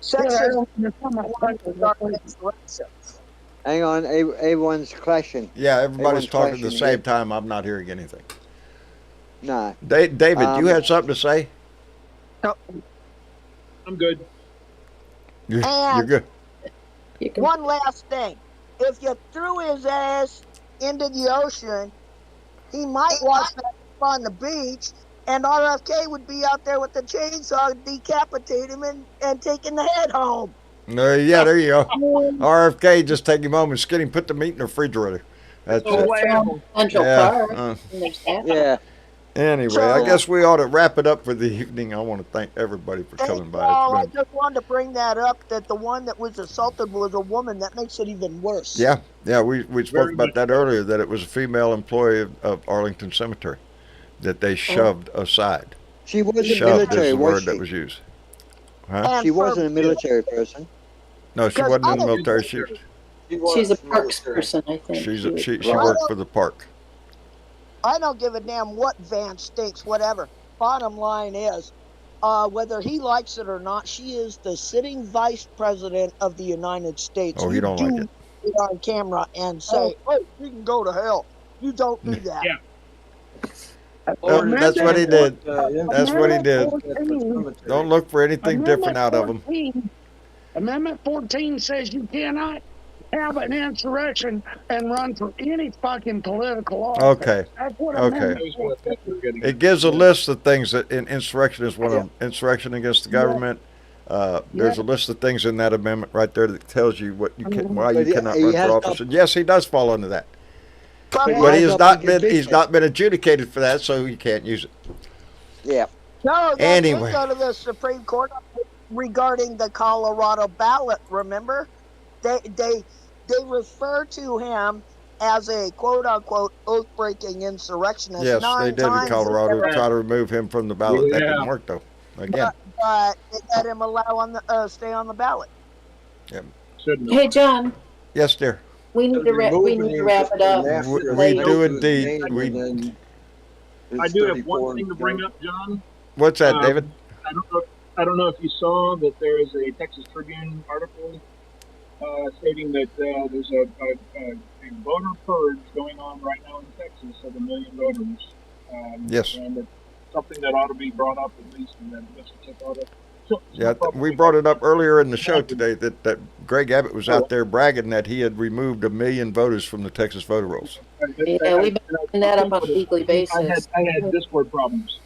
sections. Hang on, everyone's clashing. Yeah, everybody's talking at the clashing same time. I'm not hearing anything. No. David, you had something to say? No. I'm good. You're good. One last thing. If you threw his ass into the ocean, he might wash back up on the beach, and RFK would be out there with the chainsaw, decapitate him, and taking the head home. Yeah, there you go. RFK, just take him home and skin him, put the meat in the refrigerator. That's it. Yeah. Anyway, I guess we ought to wrap it up for the evening. I want to thank everybody for coming by. I just wanted to bring that up, that the one that was assaulted was a woman. That makes it even worse. Yeah, we spoke about that earlier, that it was a female employee of Arlington Cemetery that they shoved aside. She wasn't shoved military, is the was word she? that was used. Huh? She wasn't a military person. No, she wasn't in the military. She was She's a parks person, I think. She worked for the park. I don't give a damn what Vance thinks, whatever. Bottom line is, whether he likes it or not, she is the sitting vice president of the United States. Oh, he don't like it. Get on camera and say, "Oh, you can go to hell." You don't do that. Yeah. That's what he did. That's what he did. Don't look for anything different out of him. Amendment 14 says you cannot have an insurrection and run for any fucking political office. Okay. That's what Okay. Amendment 14 It gives a list of things that insurrection is one of them. Insurrection against the government. There's a list of things in that amendment right there that tells you what you can, why you cannot run for office. And yes, he does fall under that. But he has not been. He's not been adjudicated for that, so he can't use it. Yeah. No, that Anyway. did go to the Supreme Court regarding the Colorado ballot. Remember, they refer to him as a quote unquote oath breaking insurrectionist. Yes, they did in Colorado to try to remove him from the ballot. That didn't work though. Again. But they let him stay on the ballot. Yep. Hey, John. Yes, dear. We need to wrap it up. We do indeed. I do have one thing to bring up, John. What's that, David? I don't know if you saw that there is a Texas Tribune article stating that there's a voter purge going on right now in Texas of 1 million voters. Yes. And it's something that ought to be brought up at least, and that Mr. Chick ought to. Yeah, we brought it up earlier in the show today that Greg Abbott was out there bragging that he had removed 1 million voters from the Texas voter rolls. Yeah, we've been doing that up on a weekly basis. I had Discord problems.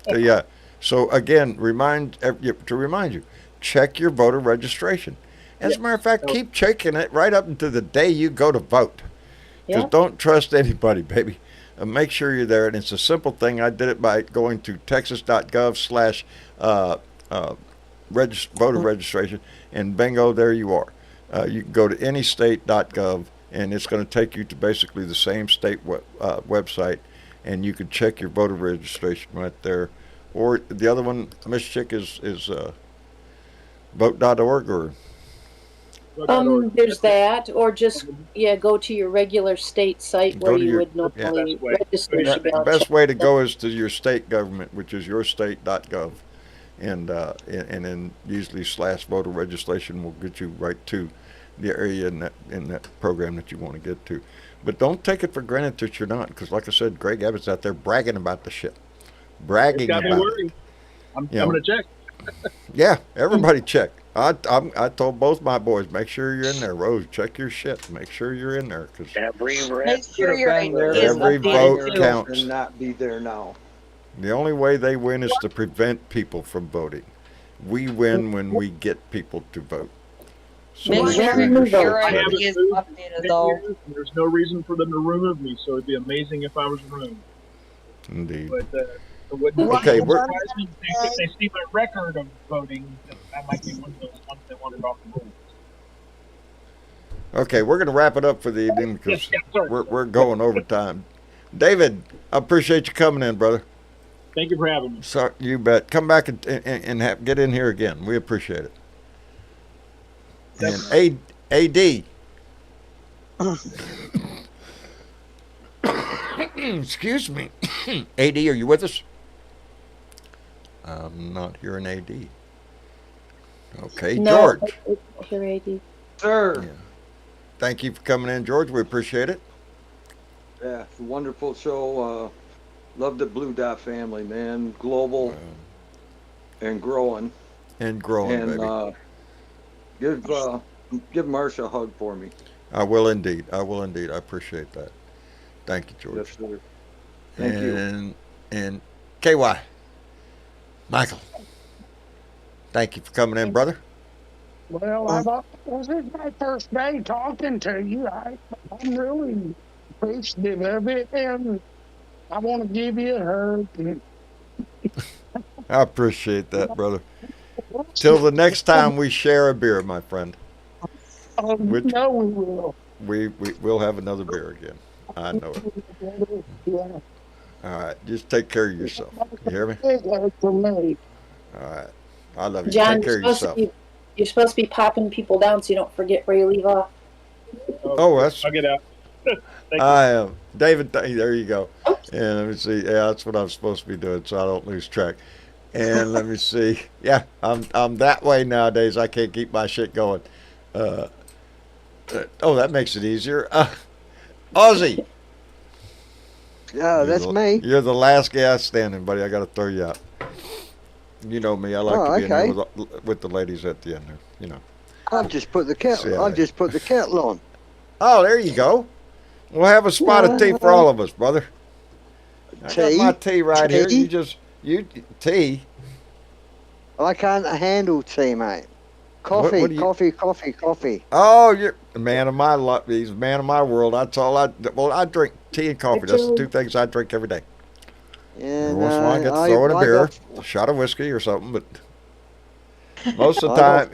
Yeah. So again, to remind you, check your voter registration. As a matter of fact, keep checking it right up until the day you go to vote. Because don't trust anybody, baby. Make sure you're there, and it's a simple thing. I did it by going to texas.gov/ voter registration, and bingo, there you are. You can go to anystate.gov, and it's going to take you to basically the same state website, and you can check your voter registration right there. Or the other one, Miss Chick, is vote.org or. There's that, or just go to your regular state site where you would normally register your The ballot. best way to go is to your state government, which is yourstate.gov, and then usually / voter registration will get you right to the area in that program that you want to get to. But don't take it for granted that you're not, because like I said, Greg Abbott's out there bragging about the shit, bragging about it. I'm going to check. Yeah, everybody check. I told both my boys, make sure you're in there. Rose, check your shit. Make sure you're in there, because Make sure you're every vote counts. And not be there now. The only way they win is to prevent people from voting. We win when we get people to vote. So Make sure your ID is updated, though. There's no reason for them to remove me, so it'd be amazing if I was removed. Indeed. But Okay, if they see my record of voting, that might be one of those ones that wanted off the rules. Okay, we're going to wrap it up for the evening because we're going over time. David, I appreciate you coming in, brother. Thank you for having me. So, you bet. Come back and get in here again. We appreciate it. And AD. Excuse me. AD, are you with us? I'm not hearing AD. Okay, No, George. I hear AD. Sir. Yeah. Thank you for coming in, George. We appreciate it. Yeah, it's a wonderful show. Love the Blue Dot family, man. Global and growing. And growing, and, baby. Give Marsha a hug for me. I will indeed. I appreciate that. Thank you, George. Yes, sir. Thank you. And KY, Michael, thank you for coming in, brother. Well, this is my first day talking to you. I'm really appreciative of it, and I want to give you a hug. I appreciate that, brother. Till the next time we share a beer, my friend. No, we will. We'll have another beer again. I know it. Yeah. All right, just take care of yourself. You hear me? For me. All right, I love you. John, take care of yourself. You're supposed to be popping people down so you don't forget where you leave off. Oh, that's I'll get out. Thank you. I am David. There you go. And let me see. Yeah, that's what I'm supposed to be doing, so I don't lose track. And let me see. Yeah, I'm that way nowadays. I can't keep my shit going. Uh, oh, that makes it easier. Ozzy, Yeah, that's me. you're the last guy standing, buddy. I got to throw you out. You know me. I like Oh, to be in okay. there with the ladies at the end there. You know. I've just put the kettle. Yeah. I've just put the kettle on. Oh, there you go. We'll have a spot of tea for all of us, brother. I got my tea right here. You tea. I can't handle tea, mate. Coffee, what do you- coffee. Oh, you're a man of my luck. He's a man of my world. That's all I drink tea and coffee. That's the two things I drink every day. Yeah, Every once in a while I get to throw in a beer, a shot of whiskey or something, but most of the time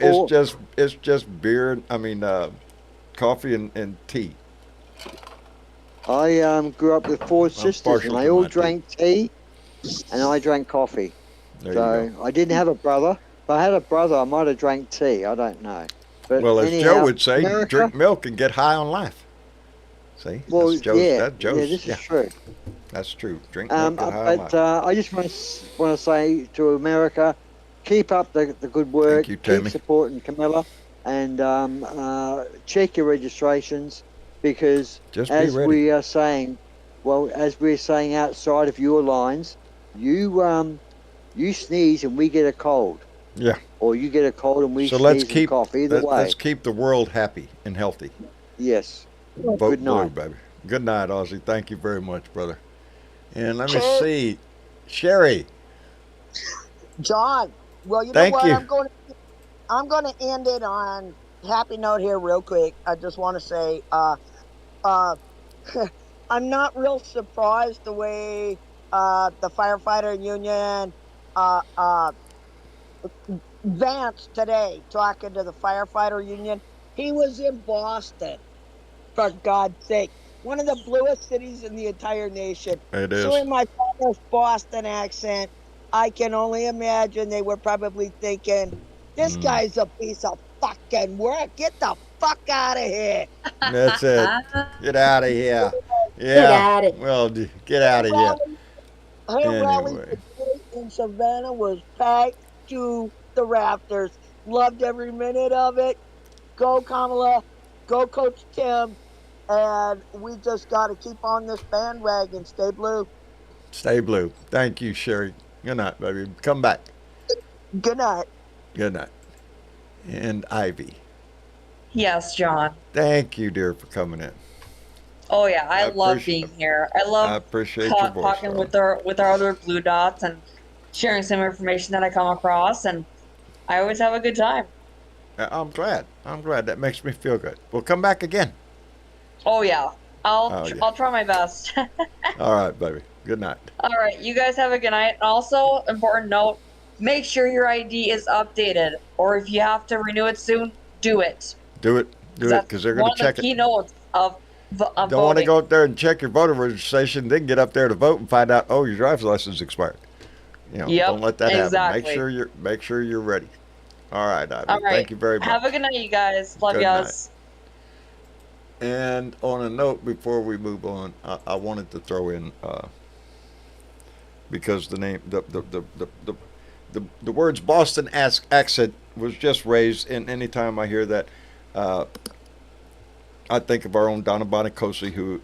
it's just beer. I mean, coffee and tea. I grew up with four sisters, partial and to they all my drank tea, and I drank coffee. There you So go. I didn't have a brother. If I had a brother, I might have drank tea. I don't know. But Well, as anyhow, Joe would say, America, drink milk and get high on life. See? Well, That's Joe's, yeah, that's Joe's, this is true. That's true. Drink milk, get high on But life. I just want to say to America, keep up the good work. Thank you, Tammy. Keep supporting Camilla, and check your registrations, because Just be as ready. we are saying, as we're saying outside of your lines, you sneeze and we get a cold, Yeah. or you get a cold and we So sneeze let's and keep cough. Either way, let's keep the world happy and healthy. yes. Vote Good blue, night. baby. Good night, Ozzy. Thank you very much, brother. And let me Cheers. see, Sherry. John, well, you Thank know what? you. I'm going to end it on a happy note here, real quick. I just want to say, I'm not real surprised the way the firefighter union, Vance today talking to the firefighter union. He was in Boston, for God's sake, one of the bluest cities in the entire nation. It is. So in my father's Boston accent, I can only imagine they were probably thinking, this guy's a piece of fucking work. Get the fuck out of here. That's it. Get out of here. Yeah. Get outta here. Well, get out of here. Her rally Anyway. today in Savannah was packed to the rafters. Loved every minute of it. Go Kamala. Go Coach Tim. And we just got to keep on this bandwagon. Stay blue. Stay blue. Thank you, Sherry. Good night, baby. Come back. Good night. Good night. And Ivy. Yes, John. Thank you, dear, for coming in. Oh yeah, I love appreciate- being here. I I love appreciate your voice. talking darling. with our other blue dots and sharing some information that I come across, and I always have a good time. I'm glad. I'm glad. That makes me feel good. We'll come back again. Oh yeah, I'll Oh, yeah. I'll try my best. All right, baby. Good night. All right, you guys have a good night. And also, important note: make sure your ID is updated, or if you have to renew it soon, do it. Do it. Do it, That's because they're one going of to check the it. keynotes of Don't want to voting. go up there and check your voter registration, then get up there to vote and find out, oh, your driver's license expired. You know, Yep, don't let that happen. exactly. Make sure you're ready. All right, Ivy. All right. Thank you very much. Have a good night, you guys. Love Good you night. And on a note, before we move on, I wanted to throw in because the name the words Boston accent was just raised, and anytime I hear that, I think of our own Donna Bonacosi, who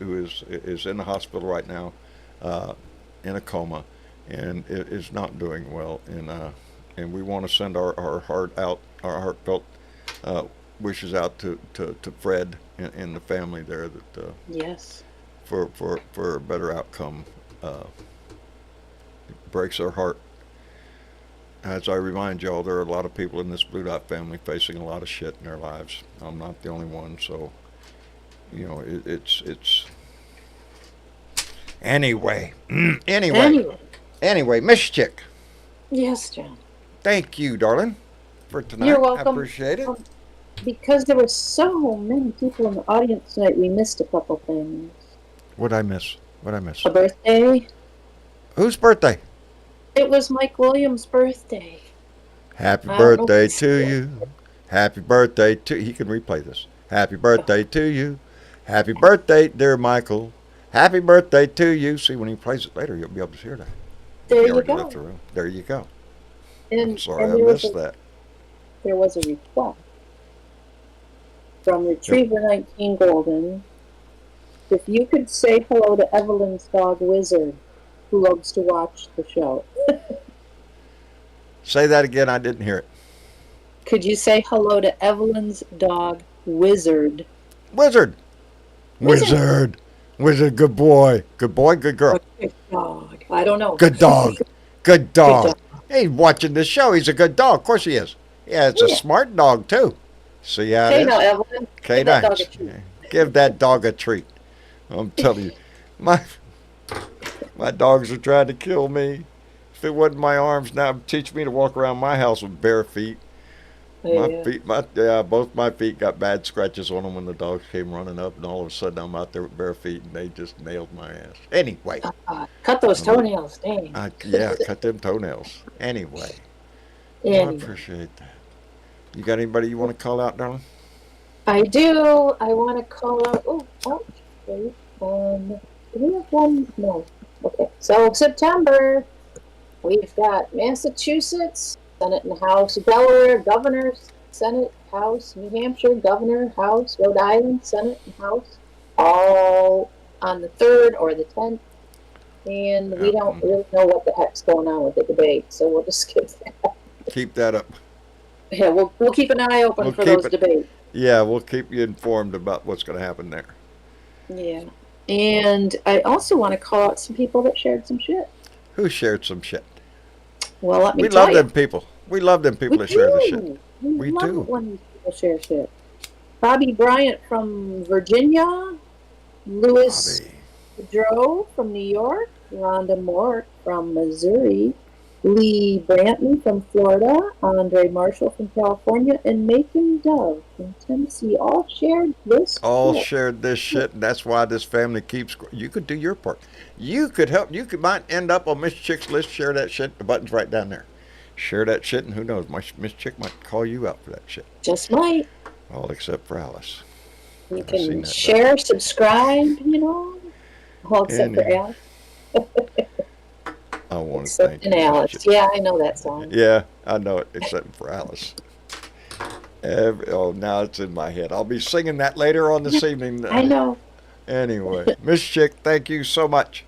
is in the hospital right now, in a coma, and is not doing well, and we want to send our heart out, our heartfelt wishes out to Fred and the family there, that Yes. for a better outcome. It breaks our heart. As I remind y'all, there are a lot of people in this Blue Dot family facing a lot of shit in their lives. I'm not the only one, so you know it's anyway. Anyway, Miss Chick, Yes, John. thank you, darling, for tonight. You're welcome. I appreciate it. Because there were so many people in the audience tonight, we missed a couple things. What'd I miss? A birthday. Whose birthday? It was Mike Williams' birthday. Happy I don't know birthday if to you. Happy birthday to. He can replay this. Happy birthday to you. Happy birthday, dear Michael. Happy birthday to you. See, when he plays it later, you'll be able to hear that. There He you already go. left the room. There you go. I'm And, sorry and I there was missed a, that. there was a request from Retriever 19 Golden. If you could say hello to Evelyn's dog Wizard, who loves to watch the show. Say that again. I didn't hear it. Could you say hello to Evelyn's dog Wizard? Wizard. Wizard. Wizard. Wizard. Good boy. Good boy. Good girl. Good dog. I don't know. Good dog. Good dog. Good dog. He's watching this show. He's a good dog. Of course he is. Yeah, it's a smart dog, too. See how Okay, it is? now, Evelyn. Okay, Give that dog a nice. treat. Give that dog a treat. I'm telling you, my dogs are trying to kill me. If it wasn't my arms now, it'd teach me to walk around my house with bare feet. My feet, both my feet got bad scratches on them when the dogs came running up, and all of a sudden I'm out there with bare feet, and they just nailed my ass. Anyway, cut those toenails, dang. cut them toenails. Anyway, I appreciate that. You got anybody you want to call out, darling? I do. I want to call out. Wait. Do we have one? No. Okay. So September, we've got Massachusetts, Senate and House, Delaware, Governor, Senate, House, New Hampshire, Governor, House, Rhode Island, Senate and House, all on the 3rd or the 10th. And we don't really know what the heck's going on with the debate, so we'll just skip that. Keep that up. Yeah, we'll keep an eye open for those debates. Yeah, we'll keep you informed about what's going to happen there. Yeah. And I also want to call out some people that shared some shit. Who shared some shit? Well, let me We tell love you. them people. We love them people that share the shit. We love do. it when these people share shit. Bobby Bryant from Virginia, Louis Boudreau from New York, Rhonda Moore from Missouri, Lee Brantley from Florida, Andre Marshall from California, and Macon Dove from Tennessee all shared this shit. Shared this shit, and that's why this family keeps. You could do your part. You could help. Might end up on Miss Chick's list. Share that shit. The button's right down there. Share that shit, and who knows, Miss Chick might call you out for that shit. Just might. All except for Alice. You can share, subscribe, all except for Alice. I want to thank you. Alice. Yeah, I know that song. Yeah, I know it, except for Alice. Now it's in my head. I'll be singing that later on this evening. I know. Anyway, Miss Chick, thank you so much.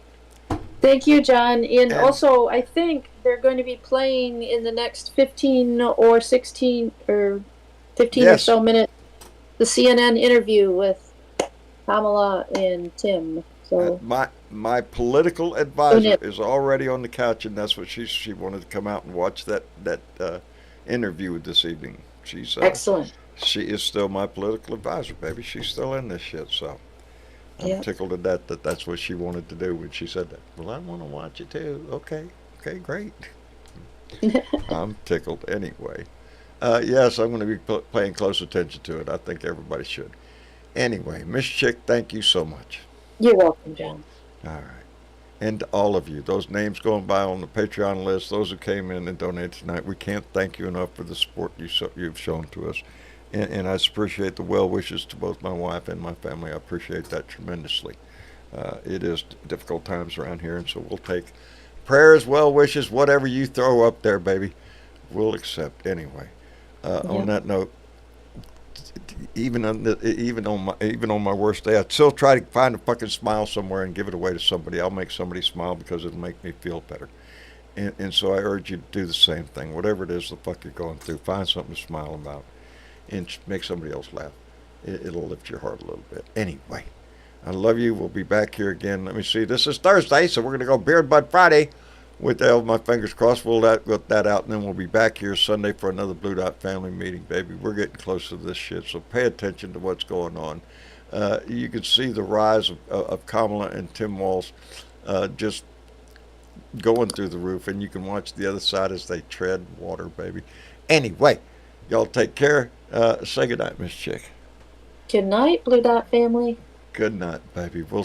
Thank you, John. And also, I think they're going to be playing in the next 15 or 16 or 15 or so minutes the CNN interview with Kamala and Tim. So my political advisor is already on the couch, and that's what she wanted to come out and watch that interview this evening. She's excellent. She is still my political advisor, baby. She's still in this shit, so I'm tickled to death that that's what she wanted to do when she said that. Well, I want to watch it too. Okay, great. I'm tickled anyway. Yes, I'm going to be paying close attention to it. I think everybody should. Anyway, Miss Chick, thank you so much. You're welcome, John. All right. And to all of you, those names going by on the Patreon list, those who came in and donated tonight, we can't thank you enough for the support you've shown to us. And I appreciate the well wishes to both my wife and my family. I appreciate that tremendously. It is difficult times around here, and so we'll take prayers, well wishes, whatever you throw up there, baby. We'll accept anyway. On that note, even on my worst day, I'd still try to find a fucking smile somewhere and give it away to somebody. I'll make somebody smile because it'll make me feel better. And so I urge you to do the same thing. Whatever it is the fuck you're going through, find something to smile about and make somebody else laugh. It'll lift your heart a little bit. Anyway, I love you. We'll be back here again. Let me see. This is Thursday, so we're going to go Beard Bud Friday. With my fingers crossed, we'll get that out, and then we'll be back here Sunday for another Blue Dot family meeting, baby. We're getting close to this shit, so pay attention to what's going on. You can see the rise of Kamala and Tim Walz just going through the roof, and you can watch the other side as they tread water, baby. Anyway, y'all take care. Say goodnight, Miss Chick. Good night, Blue Dot family. Good night, baby. We'll